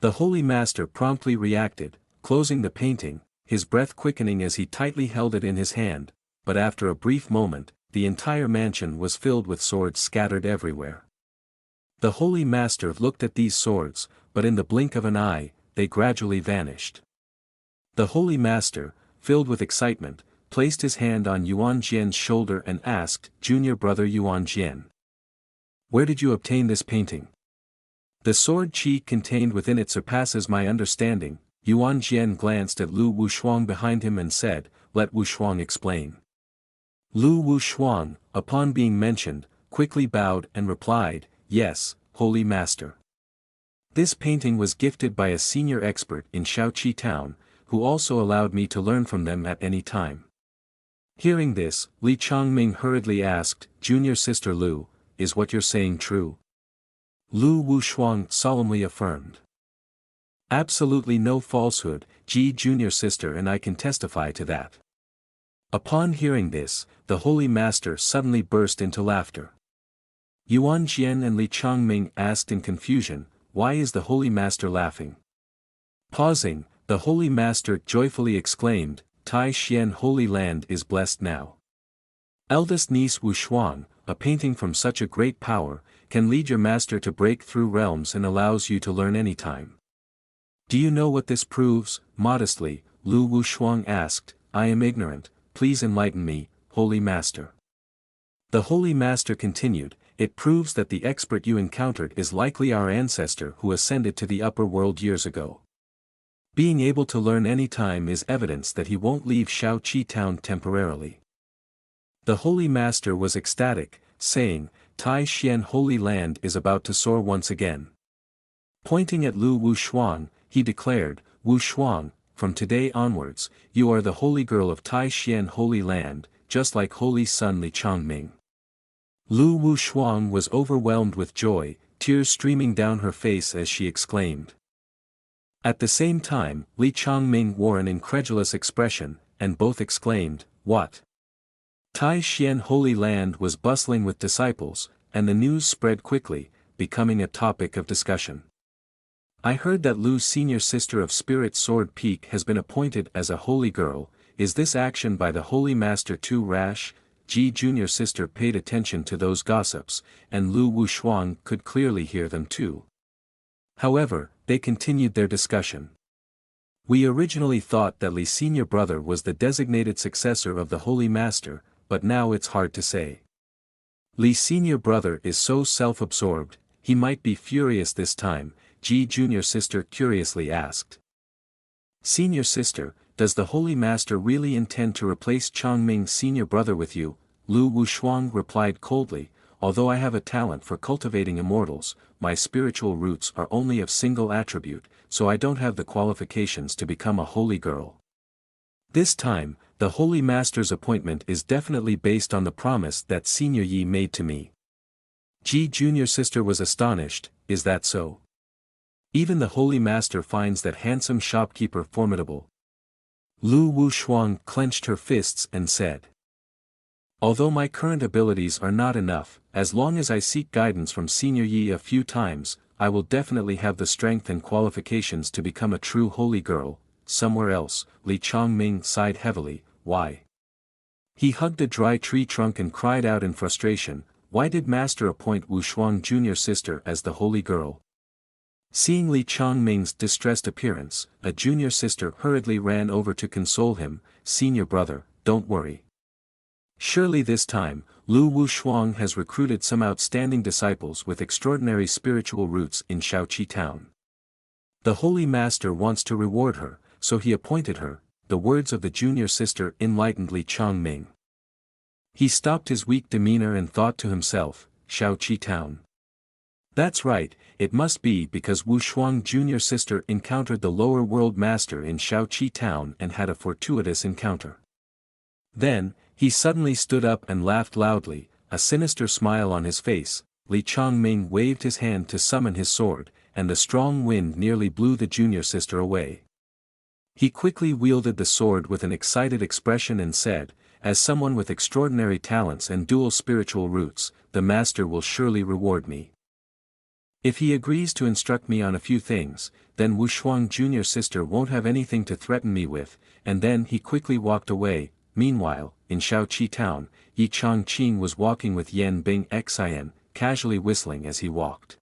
The Holy Master promptly reacted, closing the painting, his breath quickening as he tightly held it in his hand, but after a brief moment, the entire mansion was filled with swords scattered everywhere. The Holy Master looked at these swords, but in the blink of an eye, they gradually vanished. The Holy Master, filled with excitement, placed his hand on Yuan Jian's shoulder and asked, "Junior brother Yuan Jian, where did you obtain this painting? The sword qi contained within it surpasses my understanding." Yuan Jian glanced at Lu Wushuang behind him and said, "Let Wushuang explain." Lu Wushuang, upon being mentioned, quickly bowed and replied, "Yes, Holy Master. This painting was gifted by a senior expert in Shaoqi town, who also allowed me to learn from them at any time." Hearing this, Li Changming hurriedly asked, "Junior sister Lu, is what you're saying true?" Lu Wushuang solemnly affirmed, "Absolutely no falsehood, junior sister, and I can testify to that." Upon hearing this, the Holy Master suddenly burst into laughter. Yuan Jian and Li Changming asked in confusion, "Why is the Holy Master laughing?" Pausing, the Holy Master joyfully exclaimed, "Tai Xian Holy Land is blessed now. Eldest niece Wushuang, a painting from such a great power, can lead your master to break through realms and allows you to learn anytime." "Do you know what this proves?" Modestly, Lu Wushuang asked. "I am ignorant, please enlighten me, Holy Master." The Holy Master continued, "It proves that the expert you encountered is likely our ancestor who ascended to the upper world years ago. Being able to learn any time is evidence that he won't leave Shaoqi town temporarily." The Holy Master was ecstatic, saying, "Tai Xian Holy Land is about to soar once again." Pointing at Lu Wushuang, he declared, "Wushuang, from today onwards, you are the holy girl of Tai Xian Holy Land, just like Holy Son Li Changming." Lu Wushuang was overwhelmed with joy, tears streaming down her face as she exclaimed. At the same time, Li Changming wore an incredulous expression, and both exclaimed, "What?" Tai Xian Holy Land was bustling with disciples, and the news spread quickly, becoming a topic of discussion. "I heard that Lu's senior sister of Spirit Sword Peak has been appointed as a holy girl. Is this action by the Holy Master too rash?" Junior sister paid attention to those gossips, and Lu Wushuang could clearly hear them too. However, they continued their discussion. "We originally thought that Li's senior brother was the designated successor of the Holy Master, but now it's hard to say. Li's senior brother is so self-absorbed, he might be furious this time," junior sister curiously asked. "Senior sister, does the Holy Master really intend to replace Changming's senior brother with you?" Lu Wushuang replied coldly, "Although I have a talent for cultivating immortals, my spiritual roots are only of single attribute, so I don't have the qualifications to become a holy girl. This time, the Holy Master's appointment is definitely based on the promise that Senior Yi made to me." Junior sister was astonished, "Is that so? Even the Holy Master finds that handsome shopkeeper formidable?" Lu Wushuang clenched her fists and said, "Although my current abilities are not enough, as long as I seek guidance from Senior Yi a few times, I will definitely have the strength and qualifications to become a true holy girl." Somewhere else, Li Changming sighed heavily. "Why?" He hugged a dry tree trunk and cried out in frustration, "Why did Master appoint Wushuang junior sister as the holy girl?" Seeing Li Changming's distressed appearance, a junior sister hurriedly ran over to console him. "Senior brother, don't worry. Surely this time, Lu Wushuang has recruited some outstanding disciples with extraordinary spiritual roots in Shaoqi town. The Holy Master wants to reward her, so he appointed her." The words of the junior sister enlightened Li Changming. He stopped his weak demeanor and thought to himself, "Shaoqi town. That's right, it must be because Wushuang junior sister encountered the lower world master in Shaoqi town and had a fortuitous encounter." Then, he suddenly stood up and laughed loudly, a sinister smile on his face. Li Changming waved his hand to summon his sword, and the strong wind nearly blew the junior sister away. He quickly wielded the sword with an excited expression and said, "As someone with extraordinary talents and dual spiritual roots, the master will surely reward me. If he agrees to instruct me on a few things, then Wu Shuang Jr.'s sister won't have anything to threaten me with, and then he quickly walked away. Meanwhile, in Shaoqi town, Yi Chongqing was walking with Yan Bing Xin, casually whistling as he walked.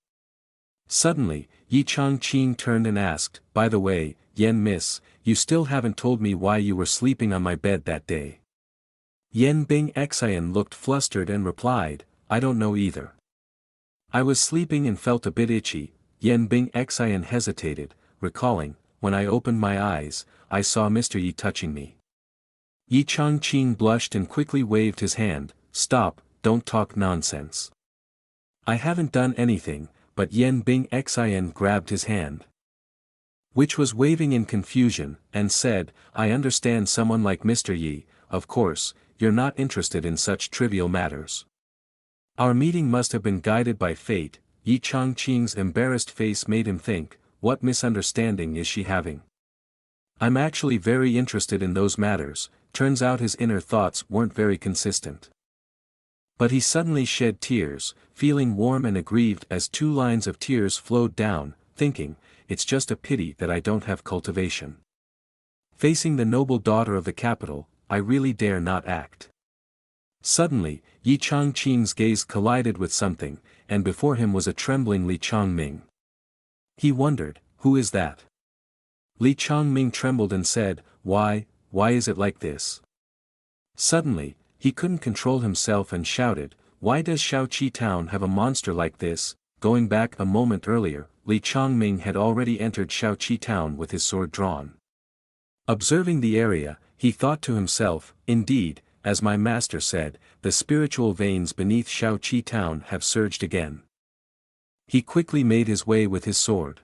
Suddenly, Yi Chongqing turned and asked, "By the way, Yan miss, you still haven't told me why you were sleeping on my bed that day." Yan Bing Xin looked flustered and replied, "I don't know either. I was sleeping and felt a bit itchy." Yan Bing Xin hesitated, recalling, "When I opened my eyes, I saw Mr. Yi touching me." Yi Chongqing blushed and quickly waved his hand, "Stop, don't talk nonsense. I haven't done anything," but Yan Bing Xin grabbed his hand, which was waving in confusion, and said, "I understand someone like Mr. Yi, of course, you're not interested in such trivial matters. Our meeting must have been guided by fate." Yi Chongqing's embarrassed face made him think, what misunderstanding is she having? I'm actually very interested in those matters. Turns out his inner thoughts weren't very consistent. But he suddenly shed tears, feeling warm and aggrieved as 2 lines of tears flowed down, thinking, it's just a pity that I don't have cultivation. Facing the noble daughter of the capital, I really dare not act. Suddenly, Yi Chongqing's gaze collided with something, and before him was a trembling Li Chongming. He wondered, who is that? Li Chongming trembled and said, why is it like this? Suddenly, he couldn't control himself and shouted, why does Shaoqi town have a monster like this? Going back a moment earlier, Li Chongming had already entered Shaoqi town with his sword drawn. Observing the area, he thought to himself, indeed, as my master said, the spiritual veins beneath Shaoqi town have surged again. He quickly made his way with his sword.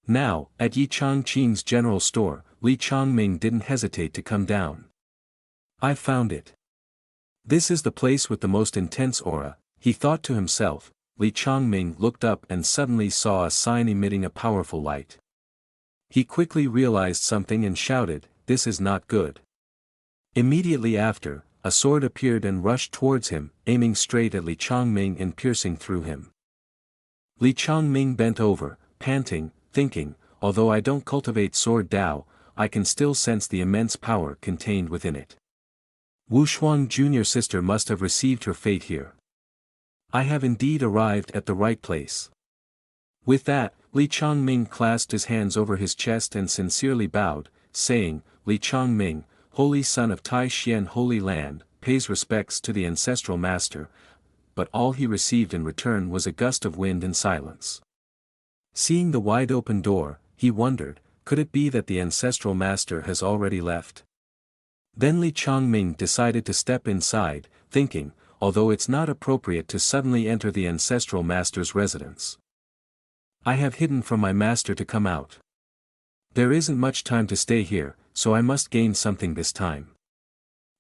Now, at Yi Chongqing's general store, Li Chongming didn't hesitate to come down. I found it. This is the place with the most intense aura, he thought to himself. Li Chongming looked up and suddenly saw a sign emitting a powerful light. He quickly realized something and shouted, this is not good. Immediately after, a sword appeared and rushed towards him, aiming straight at Li Chongming and piercing through him. Li Chongming bent over, panting, thinking, although I don't cultivate sword Dao, I can still sense the immense power contained within it. Wu Shuang Jr.'s sister must have received her fate here. I have indeed arrived at the right place. With that, Li Chongming clasped his hands over his chest and sincerely bowed, saying, Li Chongming, holy son of Tai Xian Holy Land, pays respects to the ancestral master, but all he received in return was a gust of wind and silence. Seeing the wide-open door, he wondered, could it be that the ancestral master has already left? Then Li Chongming decided to step inside, thinking, although it's not appropriate to suddenly enter the ancestral master's residence. I have hidden from my master to come out. There isn't much time to stay here, so I must gain something this time.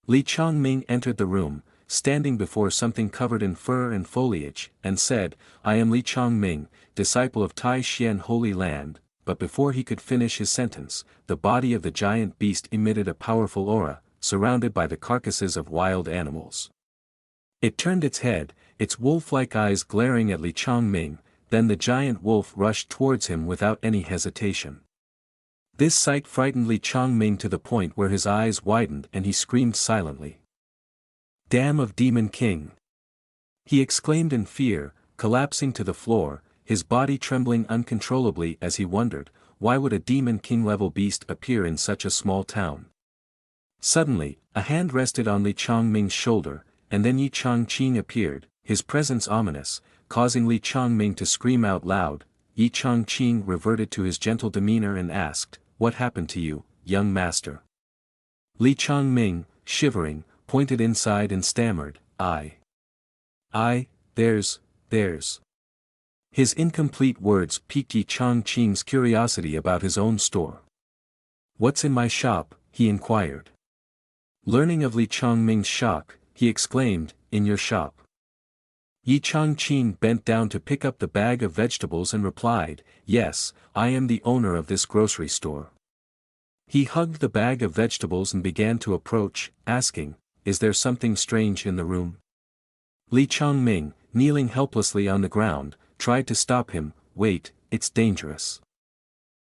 Li Chongming entered the room, standing before something covered in fur and foliage, and said, I am Li Chongming, disciple of Tai Xian Holy Land, but before he could finish his sentence, the body of the giant beast emitted a powerful aura, surrounded by the carcasses of wild animals. It turned its head, its wolf-like eyes glaring at Li Chongming, then the giant wolf rushed towards him without any hesitation. This sight frightened Li Chongming to the point where his eyes widened and he screamed silently. Damn of Demon King! He exclaimed in fear, collapsing to the floor, his body trembling uncontrollably as he wondered, why would a Demon King-level beast appear in such a small town? Suddenly, a hand rested on Li Chongming's shoulder, and then Yi Chongqing appeared, his presence ominous, causing Li Chongming to scream out loud. Yi Chongqing reverted to his gentle demeanor and asked, what happened to you, young master? Li Chongming, shivering, pointed inside and stammered, there's. His incomplete words piqued Yi Chongqing's curiosity about his own store. What's in my shop? He inquired. Learning of Li Chongming's shock, he exclaimed, in your shop. Yi Chongqing bent down to pick up the bag of vegetables and replied, yes, I am the owner of this grocery store. He hugged the bag of vegetables and began to approach, asking, is there something strange in the room? Li Chongming, kneeling helplessly on the ground, tried to stop him. Wait, it's dangerous.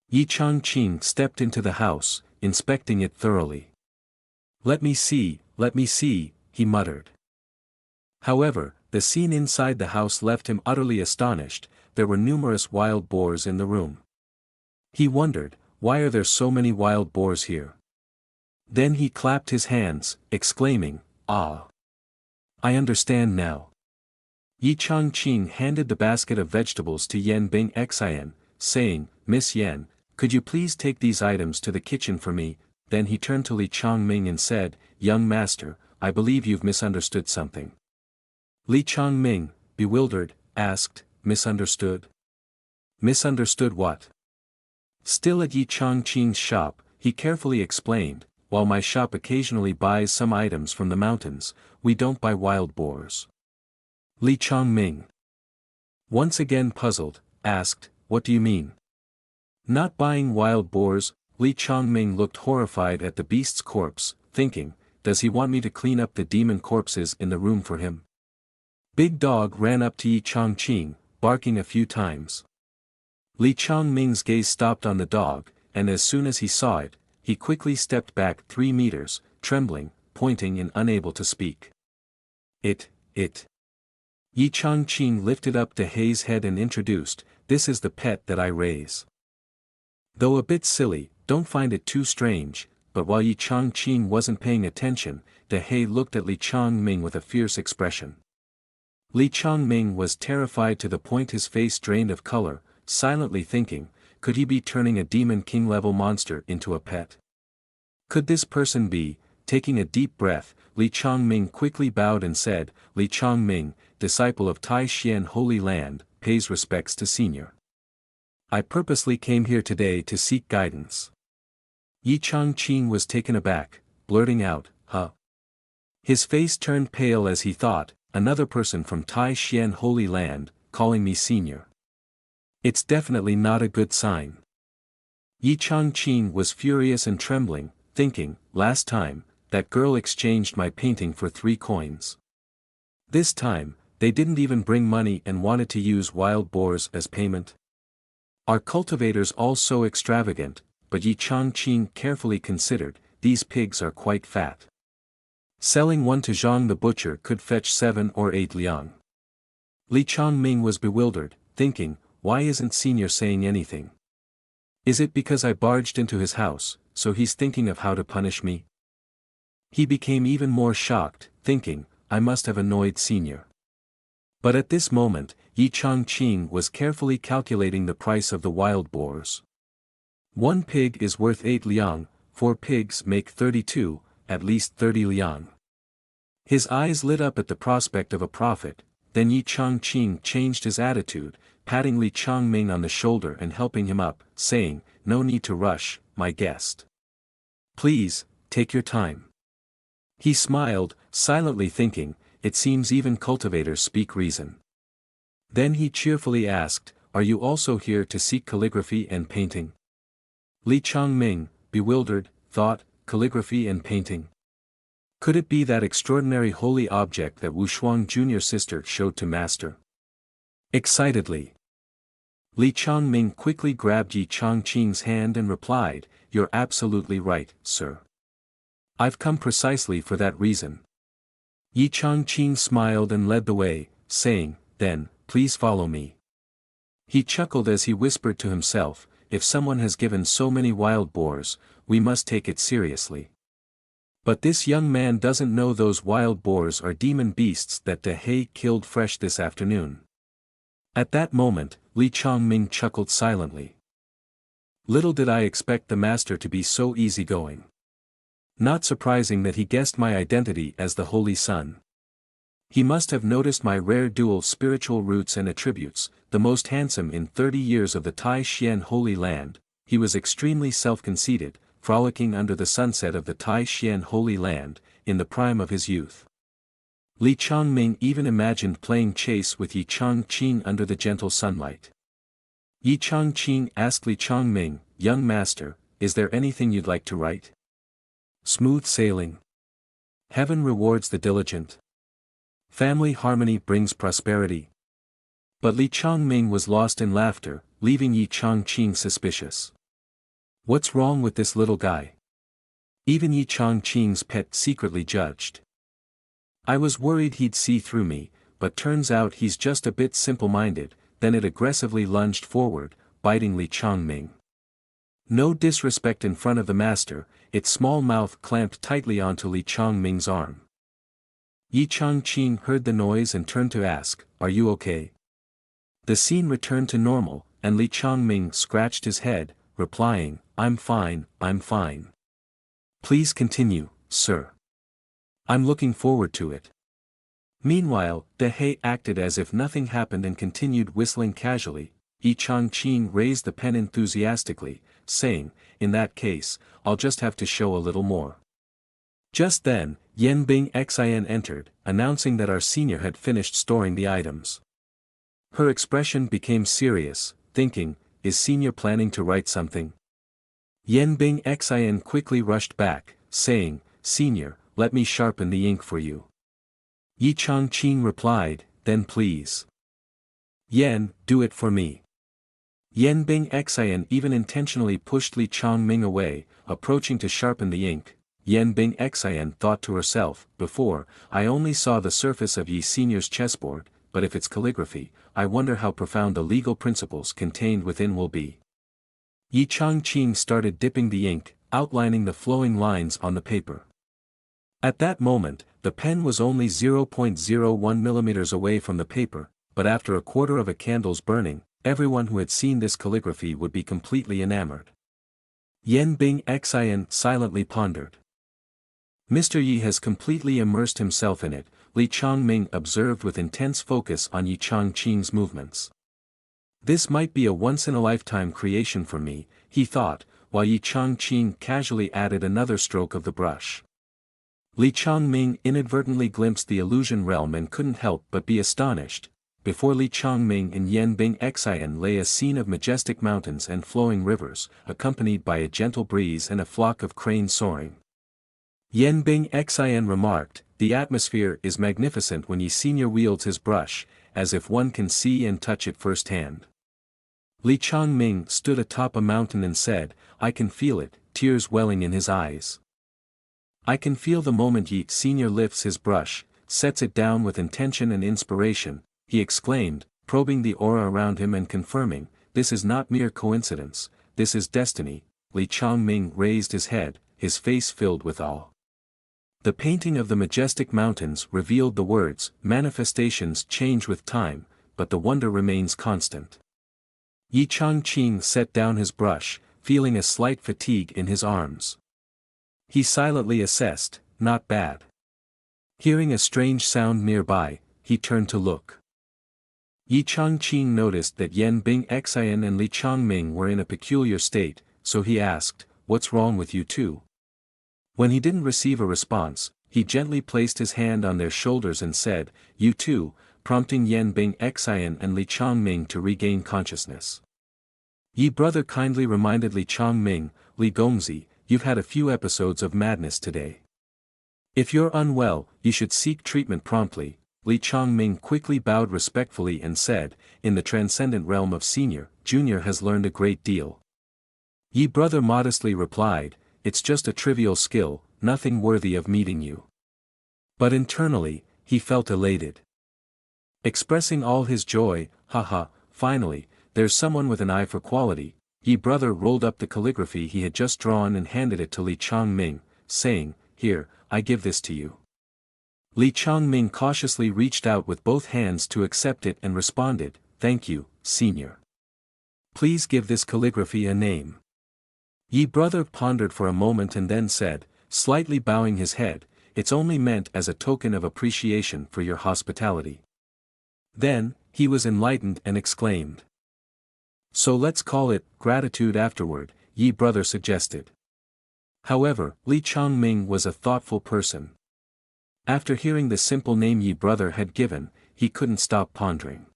Yi Chongqing stepped into the house, inspecting it thoroughly. Let me see, he muttered. However, the scene inside the house left him utterly astonished. There were numerous wild boars in the room. He wondered, why are there so many wild boars here? Then he clapped his hands, exclaiming, "Ah! I understand now." Yi Chongqing handed the basket of vegetables to Yan Bing Xian, saying, "Miss Yan, could you please take these items to the kitchen for me?" Then he turned to Li Chongming and said, "Young master, I believe you've misunderstood something." Li Chongming, bewildered, asked, "Misunderstood? Misunderstood what?" Still at Yi Chongqing's shop, he carefully explained, "While my shop occasionally buys some items from the mountains, we don't buy wild boars." Li Chongming, once again puzzled, asked, "What do you mean?" Not buying wild boars? Li Chongming looked horrified at the beast's corpse, thinking, does he want me to clean up the demon corpses in the room for him? Big Dog ran up to Yi Chongqing, barking a few times. Li Chongming's gaze stopped on the dog, and as soon as he saw it, he quickly stepped back 3 meters, trembling, pointing and unable to speak. It. Yi Chongqing lifted up De Hei's head and introduced, "This is the pet that I raise." Though a bit silly, don't find it too strange, but while Yi Chongqing wasn't paying attention, De Hei looked at Li Chongming with a fierce expression. Li Chongming was terrified to the point his face drained of color, silently thinking, could he be turning a demon king-level monster into a pet? Could this person be? Taking a deep breath, Li Chongming quickly bowed and said, "Li Chongming, disciple of Tai Xian Holy Land, pays respects to senior. I purposely came here today to seek guidance." Yi Chongqing was taken aback, blurting out, "Huh?" His face turned pale as he thought, another person from Tai Xian Holy Land, calling me senior. It's definitely not a good sign. Yi Chongqing was furious and trembling, thinking, last time, that girl exchanged my painting for 3 coins. This time, they didn't even bring money and wanted to use wild boars as payment. Are cultivators all so extravagant? But Yi Chongqing carefully considered, these pigs are quite fat. Selling one to Zhang the butcher could fetch 7 or 8 liang. Li Chongming was bewildered, thinking, why isn't senior saying anything? Is it because I barged into his house, so he's thinking of how to punish me? He became even more shocked, thinking, I must have annoyed senior. But at this moment, Yi Chongqing was carefully calculating the price of the wild boars. 1 pig is worth 8 liang, 4 pigs make 32, at least 30 liang. His eyes lit up at the prospect of a profit, then Yi Chongqing changed his attitude, patting Li Chongming on the shoulder and helping him up, saying, no need to rush, my guest. Please, take your time. He smiled, silently thinking, it seems even cultivators speak reason. Then he cheerfully asked, are you also here to seek calligraphy and painting? Li Chongming, bewildered, thought, calligraphy and painting. Could it be that extraordinary holy object that Wu Shuang Jr.'s sister showed to master? Excitedly, Li Chongming quickly grabbed Yi Chongqing's hand and replied, you're absolutely right, sir. I've come precisely for that reason. Yi Chongqing smiled and led the way, saying, then, please follow me. He chuckled as he whispered to himself, if someone has given so many wild boars, we must take it seriously. But this young man doesn't know those wild boars are demon beasts that De Hei killed fresh this afternoon. At that moment, Li Chongming chuckled silently. Little did I expect the master to be so easygoing. Not surprising that he guessed my identity as the Holy Son. He must have noticed my rare dual spiritual roots and attributes, the most handsome in 30 years of the Tai Xian Holy Land. He was extremely self-conceited, frolicking under the sunset of the Tai Xian Holy Land, in the prime of his youth. Li Chongming even imagined playing chase with Yi Chongqing under the gentle sunlight. Yi Chongqing asked Li Chongming, young master, is there anything you'd like to write? Smooth sailing. Heaven rewards the diligent. Family harmony brings prosperity. But Li Changming was lost in laughter, leaving Yi Changqing suspicious. What's wrong with this little guy? Even Yi Changqing's pet secretly judged. I was worried he'd see through me, but turns out he's just a bit simple-minded. Then it aggressively lunged forward, biting Li Changming. No disrespect in front of the master, its small mouth clamped tightly onto Li Changming's arm. Yi Changqing heard the noise and turned to ask, "Are you okay?" The scene returned to normal, and Li Changming scratched his head, replying, I'm fine. Please continue, sir. I'm looking forward to it." Meanwhile, De He acted as if nothing happened and continued whistling casually. Yi Changqing raised the pen enthusiastically, saying, "In that case, I'll just have to show a little more." Just then, Yan Bing Xin entered, announcing that our senior had finished storing the items. Her expression became serious, thinking, is senior planning to write something? Yan Bing Xin quickly rushed back, saying, "Senior, let me sharpen the ink for you." Yi Changqing replied, "Then please. Yan, do it for me." Yan Bing Xin even intentionally pushed Li Changming away, approaching to sharpen the ink. Yan Bing Xin thought to herself, "Before, I only saw the surface of Yi Senior's chessboard, but if it's calligraphy, I wonder how profound the legal principles contained within will be." Yi Changqing started dipping the ink, outlining the flowing lines on the paper. At that moment, the pen was only 0.01 millimeters away from the paper, but after a quarter of a candle's burning, everyone who had seen this calligraphy would be completely enamored. Yan Bing Xin silently pondered. Mr. Yi has completely immersed himself in it, Li Changming observed with intense focus on Yi Changqing's movements. This might be a once-in-a-lifetime creation for me, he thought, while Yi Changqing casually added another stroke of the brush. Li Changming inadvertently glimpsed the illusion realm and couldn't help but be astonished. Before Li Changming and Yan Bing Xin lay a scene of majestic mountains and flowing rivers, accompanied by a gentle breeze and a flock of cranes soaring. Yan Bing Xin remarked, "The atmosphere is magnificent when Yi Senior wields his brush, as if one can see and touch it firsthand." Li Changming stood atop a mountain and said, "I can feel it," tears welling in his eyes. "I can feel the moment Yi Senior lifts his brush, sets it down with intention and inspiration," he exclaimed, probing the aura around him and confirming, "This is not mere coincidence, this is destiny." Li Changming raised his head, his face filled with awe. The painting of the majestic mountains revealed the words, "Manifestations change with time, but the wonder remains constant." Yi Changqing set down his brush, feeling a slight fatigue in his arms. He silently assessed, "Not bad." Hearing a strange sound nearby, he turned to look. Yi Changqing noticed that Yan Bing Xin and Li Changming were in a peculiar state, so he asked, "What's wrong with you two?" When he didn't receive a response, he gently placed his hand on their shoulders and said, "You too," prompting Yan Bing Xin and Li Changming to regain consciousness. Yi brother kindly reminded Li Changming, "Li Gongzi, you've had a few episodes of madness today. If you're unwell, you should seek treatment promptly." Li Changming quickly bowed respectfully and said, "In the transcendent realm of Senior, Junior has learned a great deal." Yi brother modestly replied, "It's just a trivial skill, nothing worthy of meeting you." But internally, he felt elated. Expressing all his joy, "Haha, finally, there's someone with an eye for quality." Yi brother rolled up the calligraphy he had just drawn and handed it to Li Changming, saying, "Here, I give this to you." Li Changming cautiously reached out with both hands to accept it and responded, "Thank you, Senior. Please give this calligraphy a name." Yi brother pondered for a moment and then said, slightly bowing his head, "It's only meant as a token of appreciation for your hospitality." Then, he was enlightened and exclaimed, "So let's call it gratitude afterward," Yi brother suggested. However, Li Changming was a thoughtful person. After hearing the simple name Yi brother had given, he couldn't stop pondering.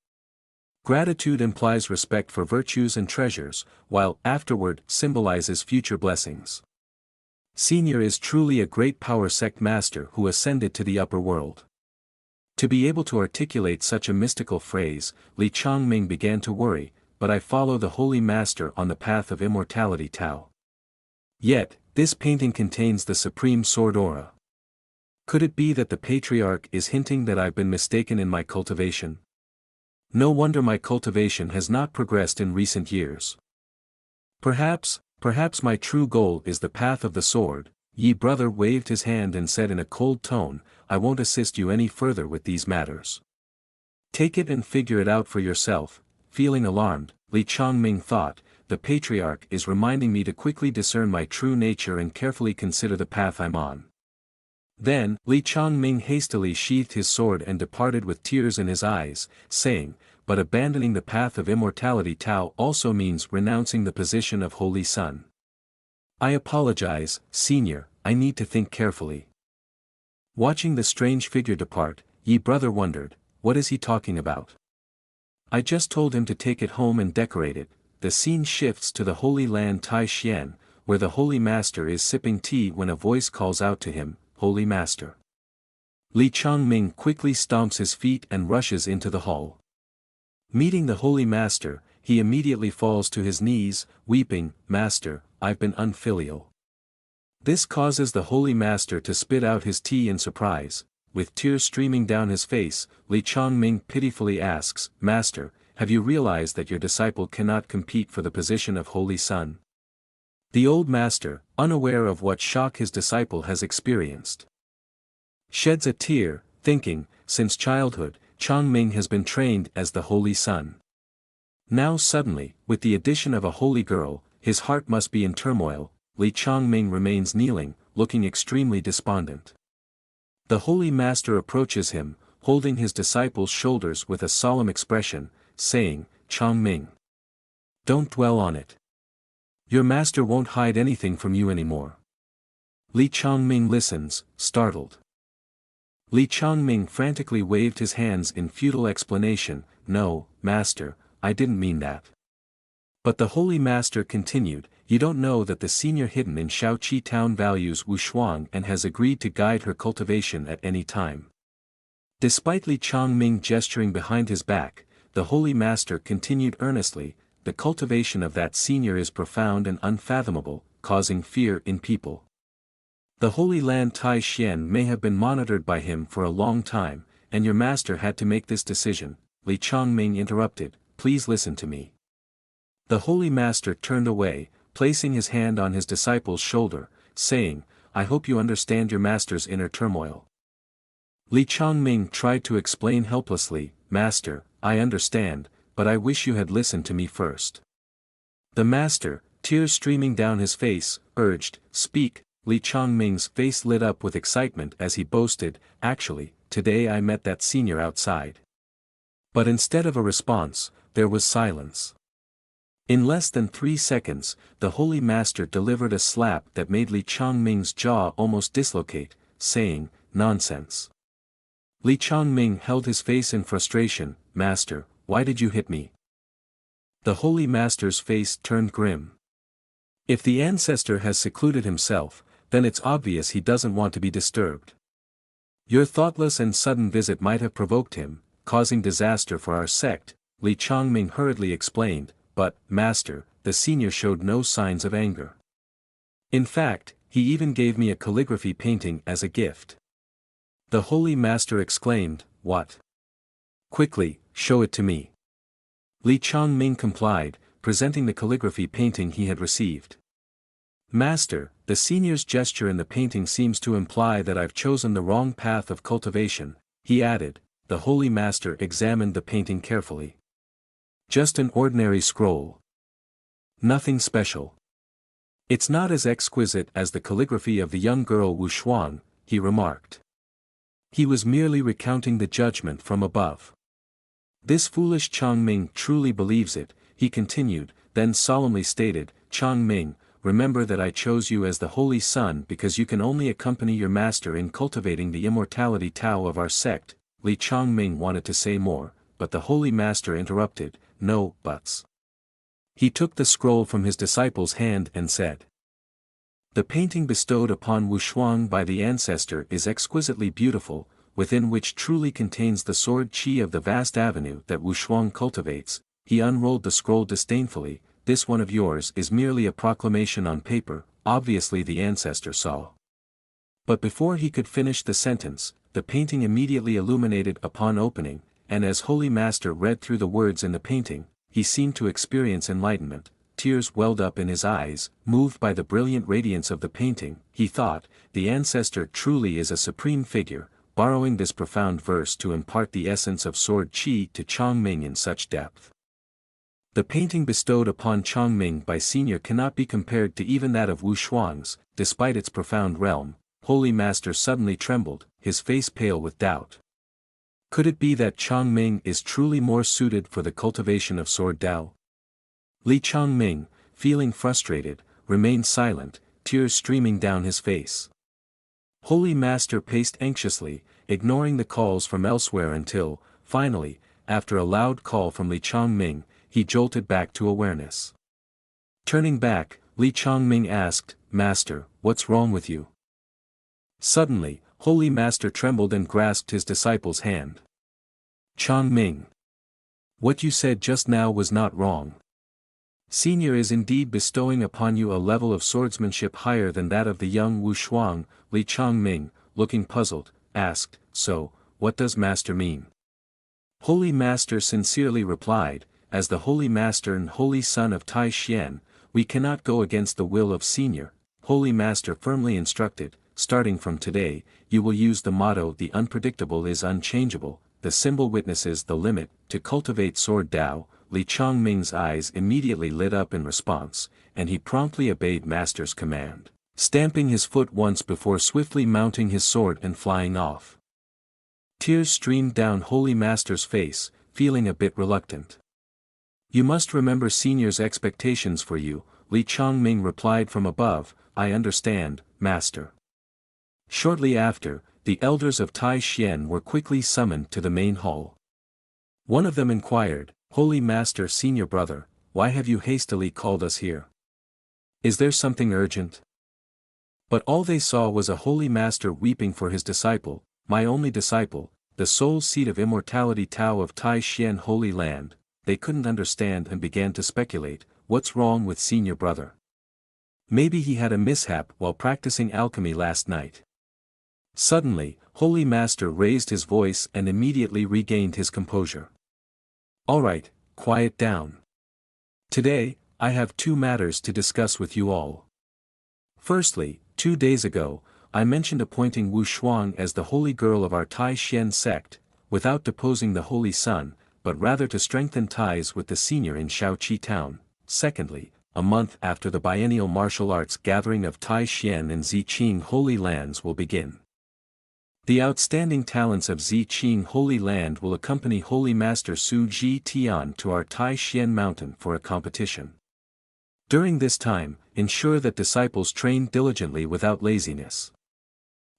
Gratitude implies respect for virtues and treasures, while afterward symbolizes future blessings. Senior is truly a great power sect master who ascended to the upper world. To be able to articulate such a mystical phrase, Li Changming began to worry, but I follow the Holy Master on the path of immortality Tao. Yet, this painting contains the supreme sword aura. Could it be that the Patriarch is hinting that I've been mistaken in my cultivation? No wonder my cultivation has not progressed in recent years. Perhaps my true goal is the path of the sword. Yi brother waved his hand and said in a cold tone, I won't assist you any further with these matters. Take it and figure it out for yourself. Feeling alarmed, Li Changming thought, the Patriarch is reminding me to quickly discern my true nature and carefully consider the path I'm on. Then, Li Changming hastily sheathed his sword and departed with tears in his eyes, saying, but abandoning the path of immortality Tao also means renouncing the position of Holy Son. I apologize, Senior, I need to think carefully. Watching the strange figure depart, Yi brother wondered, what is he talking about? I just told him to take it home and decorate it. The scene shifts to the Holy Land Tai Xian, where the Holy Master is sipping tea when a voice calls out to him, Holy Master. Li Changming quickly stomps his feet and rushes into the hall. Meeting the Holy Master, he immediately falls to his knees, weeping, Master, I've been unfilial. This causes the Holy Master to spit out his tea in surprise. With tears streaming down his face, Li Changming pitifully asks, Master, have you realized that your disciple cannot compete for the position of Holy Son? The old master, unaware of what shock his disciple has experienced, sheds a tear, thinking, since childhood, Changming has been trained as the Holy Son. Now suddenly, with the addition of a holy girl, his heart must be in turmoil. Li Changming remains kneeling, looking extremely despondent. The Holy Master approaches him, holding his disciple's shoulders with a solemn expression, saying, Changming, don't dwell on it. Your master won't hide anything from you anymore. Li Changming listens, startled. Li Changming frantically waved his hands in futile explanation, no, master, I didn't mean that. But the Holy Master continued, you don't know that the senior hidden in Shaoqi town values Wushuang and has agreed to guide her cultivation at any time. Despite Li Changming gesturing behind his back, the Holy Master continued earnestly, the cultivation of that senior is profound and unfathomable, causing fear in people. The Holy Land Tai Xian may have been monitored by him for a long time, and your master had to make this decision. Li Changming interrupted, please listen to me. The Holy Master turned away, placing his hand on his disciple's shoulder, saying, I hope you understand your master's inner turmoil. Li Changming tried to explain helplessly, Master, I understand, but I wish you had listened to me first. The master, tears streaming down his face, urged, speak. Li Changming's face lit up with excitement as he boasted, actually, today I met that senior outside. But instead of a response, there was silence. In less than 3 seconds, the Holy Master delivered a slap that made Li Changming's jaw almost dislocate, saying, nonsense. Li Changming held his face in frustration, Master, why did you hit me? The Holy Master's face turned grim. If the ancestor has secluded himself, then it's obvious he doesn't want to be disturbed. Your thoughtless and sudden visit might have provoked him, causing disaster for our sect, Li Changming hurriedly explained, but, Master, the senior showed no signs of anger. In fact, he even gave me a calligraphy painting as a gift. The Holy Master exclaimed, what? Quickly, show it to me. Li Changming complied, presenting the calligraphy painting he had received. Master, the senior's gesture in the painting seems to imply that I've chosen the wrong path of cultivation, he added. The Holy Master examined the painting carefully. Just an ordinary scroll. Nothing special. It's not as exquisite as the calligraphy of the young girl Wushuang, he remarked. He was merely recounting the judgment from above. This foolish Changming truly believes it, he continued, then solemnly stated, Changming, remember that I chose you as the Holy Son because you can only accompany your master in cultivating the immortality Tao of our sect. Li Changming wanted to say more, but the Holy Master interrupted, no buts. He took the scroll from his disciple's hand and said, the painting bestowed upon Wushuang by the ancestor is exquisitely beautiful. within which truly contains the sword chi of the vast avenue that Wushuang cultivates. He unrolled the scroll disdainfully. This one of yours is merely a proclamation on paper, obviously the ancestor saw. But before he could finish the sentence, the painting immediately illuminated upon opening, and as Holy Master read through the words in the painting, he seemed to experience enlightenment. Tears welled up in his eyes, moved by the brilliant radiance of the painting. He thought, the ancestor truly is a supreme figure, borrowing this profound verse to impart the essence of sword chi to Chongming in such depth. The painting bestowed upon Chongming by Senior cannot be compared to even that of Wushuang's, despite its profound realm. Holy Master suddenly trembled, his face pale with doubt. Could it be that Chongming is truly more suited for the cultivation of sword Dao? Li Chongming, feeling frustrated, remained silent, tears streaming down his face. Holy Master paced anxiously, ignoring the calls from elsewhere until, finally, after a loud call from Li Chongming, he jolted back to awareness. Turning back, Li Chongming asked, "Master, what's wrong with you?" Suddenly, Holy Master trembled and grasped his disciple's hand. "Chongming, what you said just now was not wrong. Senior is indeed bestowing upon you a level of swordsmanship higher than that of the young Wushuang." Li Chongming, looking puzzled, asked, "So, what does Master mean?" Holy Master sincerely replied, "As the Holy Master and Holy Son of Tai Xian, we cannot go against the will of Senior." Holy Master firmly instructed, "Starting from today, you will use the motto 'The unpredictable is unchangeable,' the symbol witnesses the limit, to cultivate sword Dao." Li Chongming's eyes immediately lit up in response, and he promptly obeyed Master's command, stamping his foot once before swiftly mounting his sword and flying off. Tears streamed down Holy Master's face, feeling a bit reluctant. "You must remember Senior's expectations for you," Li Chongming replied from above. "I understand, Master." Shortly after, the elders of Tai Xian were quickly summoned to the main hall. One of them inquired, "Holy Master, Senior brother, why have you hastily called us here? Is there something urgent?" But all they saw was a Holy Master weeping for his disciple, "My only disciple, the sole seed of immortality Tao of Tai Xian Holy Land." They couldn't understand and began to speculate, what's wrong with Senior brother? Maybe he had a mishap while practicing alchemy last night. Suddenly, Holy Master raised his voice and immediately regained his composure. "All right, quiet down. Today, I have two matters to discuss with you all. Firstly, 2 days ago, I mentioned appointing Wu Shuang as the holy girl of our Tai Xian sect, without deposing the holy son, but rather to strengthen ties with the senior in Shaoqi town. Secondly, a month after the biennial martial arts gathering of Tai Xian and Ziqing Holy Lands will begin. The outstanding talents of Ziqing Holy Land will accompany Holy Master Su Ji Tian to our Tai Xian mountain for a competition. During this time, ensure that disciples train diligently without laziness."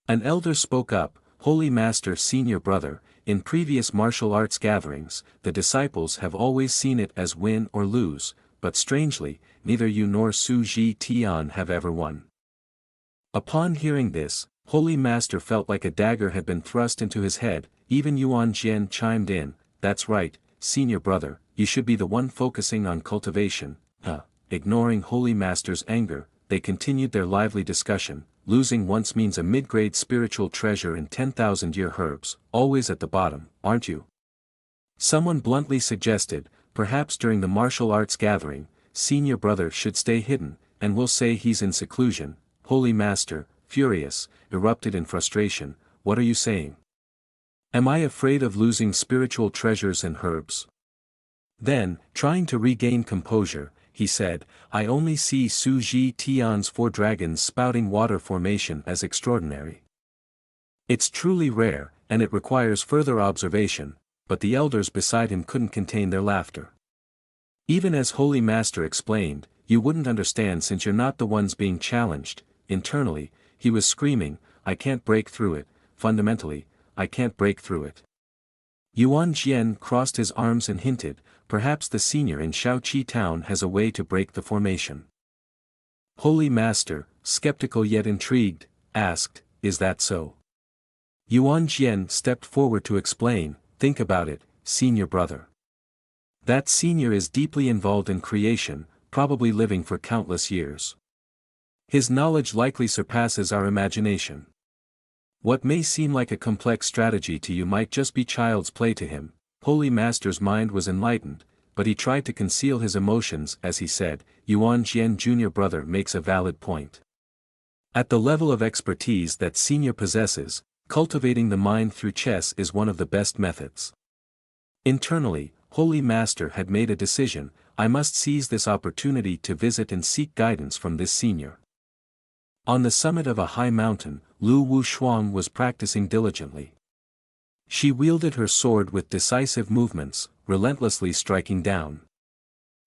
An elder spoke up, "Holy Master, Senior brother, in previous martial arts gatherings, the disciples have always seen it as win or lose, but strangely, neither you nor Su Ji Tian have ever won." Upon hearing this, Holy Master felt like a dagger had been thrust into his head. Even Yuan Jian chimed in, "That's right, Senior brother, you should be the one focusing on cultivation." Ignoring Holy Master's anger, they continued their lively discussion. "Losing once means a mid-grade spiritual treasure in 10,000-year herbs, always at the bottom, aren't you?" Someone bluntly suggested, "Perhaps during the martial arts gathering, Senior brother should stay hidden, and we'll say he's in seclusion." Holy Master, furious, erupted in frustration, "What are you saying? Am I afraid of losing spiritual treasures and herbs?" Then, trying to regain composure, he said, "I only see Su Ji Tian's 4 dragons spouting water formation as extraordinary. It's truly rare, and it requires further observation," but the elders beside him couldn't contain their laughter. Even as Holy Master explained, "You wouldn't understand since you're not the ones being challenged." Internally, he was screaming, "I can't break through it, fundamentally, I can't break through it." Yuan Jian crossed his arms and hinted, "Perhaps the senior in Shaoqi town has a way to break the formation." Holy Master, skeptical yet intrigued, asked, "Is that so?" Yuan Jian stepped forward to explain, think about it, senior brother. That senior is deeply involved in creation, probably living for countless years. His knowledge likely surpasses our imagination. What may seem like a complex strategy to you might just be child's play to him. Holy Master's mind was enlightened, but he tried to conceal his emotions as he said, Yuan Jian Jr. brother makes a valid point. At the level of expertise that senior possesses, cultivating the mind through chess is one of the best methods. Internally, Holy Master had made a decision, I must seize this opportunity to visit and seek guidance from this senior. On the summit of a high mountain, Lu Wushuang was practicing diligently. She wielded her sword with decisive movements, relentlessly striking down.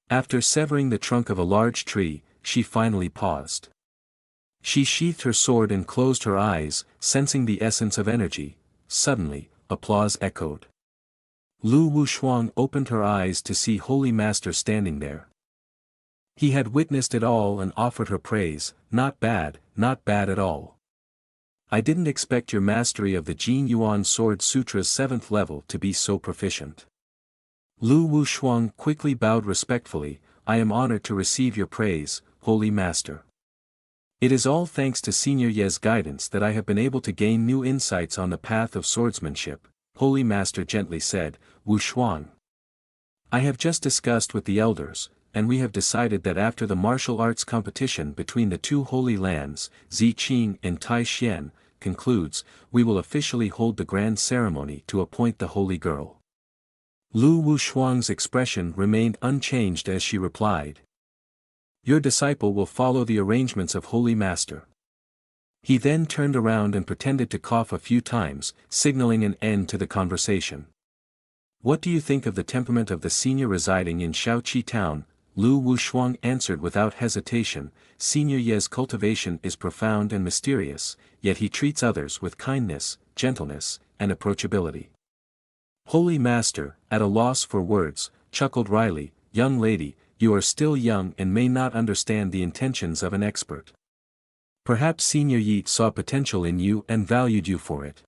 After severing the trunk of a large tree, she finally paused. She sheathed her sword and closed her eyes, sensing the essence of energy. Suddenly, applause echoed. Lu Wushuang opened her eyes to see Holy Master standing there. He had witnessed it all and offered her praise, not bad at all. I didn't expect your mastery of the Jin Yuan Sword Sutra's 7th level to be so proficient. Lu Wushuang quickly bowed respectfully, I am honored to receive your praise, Holy Master. It is all thanks to Senior Ye's guidance that I have been able to gain new insights on the path of swordsmanship, Holy Master gently said, Wushuang. I have just discussed with the elders, and we have decided that after the martial arts competition between the two holy lands, Ziqing and Taixien, concludes, we will officially hold the grand ceremony to appoint the holy girl. Lu Wushuang's expression remained unchanged as she replied. Your disciple will follow the arrangements of Holy Master. He then turned around and pretended to cough a few times, signaling an end to the conversation. What do you think of the temperament of the senior residing in Shaoqi town? Lu Wushuang answered without hesitation, Senior Ye's cultivation is profound and mysterious, yet he treats others with kindness, gentleness, and approachability. Holy Master, at a loss for words, chuckled wryly, young lady, you are still young and may not understand the intentions of an expert. Perhaps Senior Yi saw potential in you and valued you for it.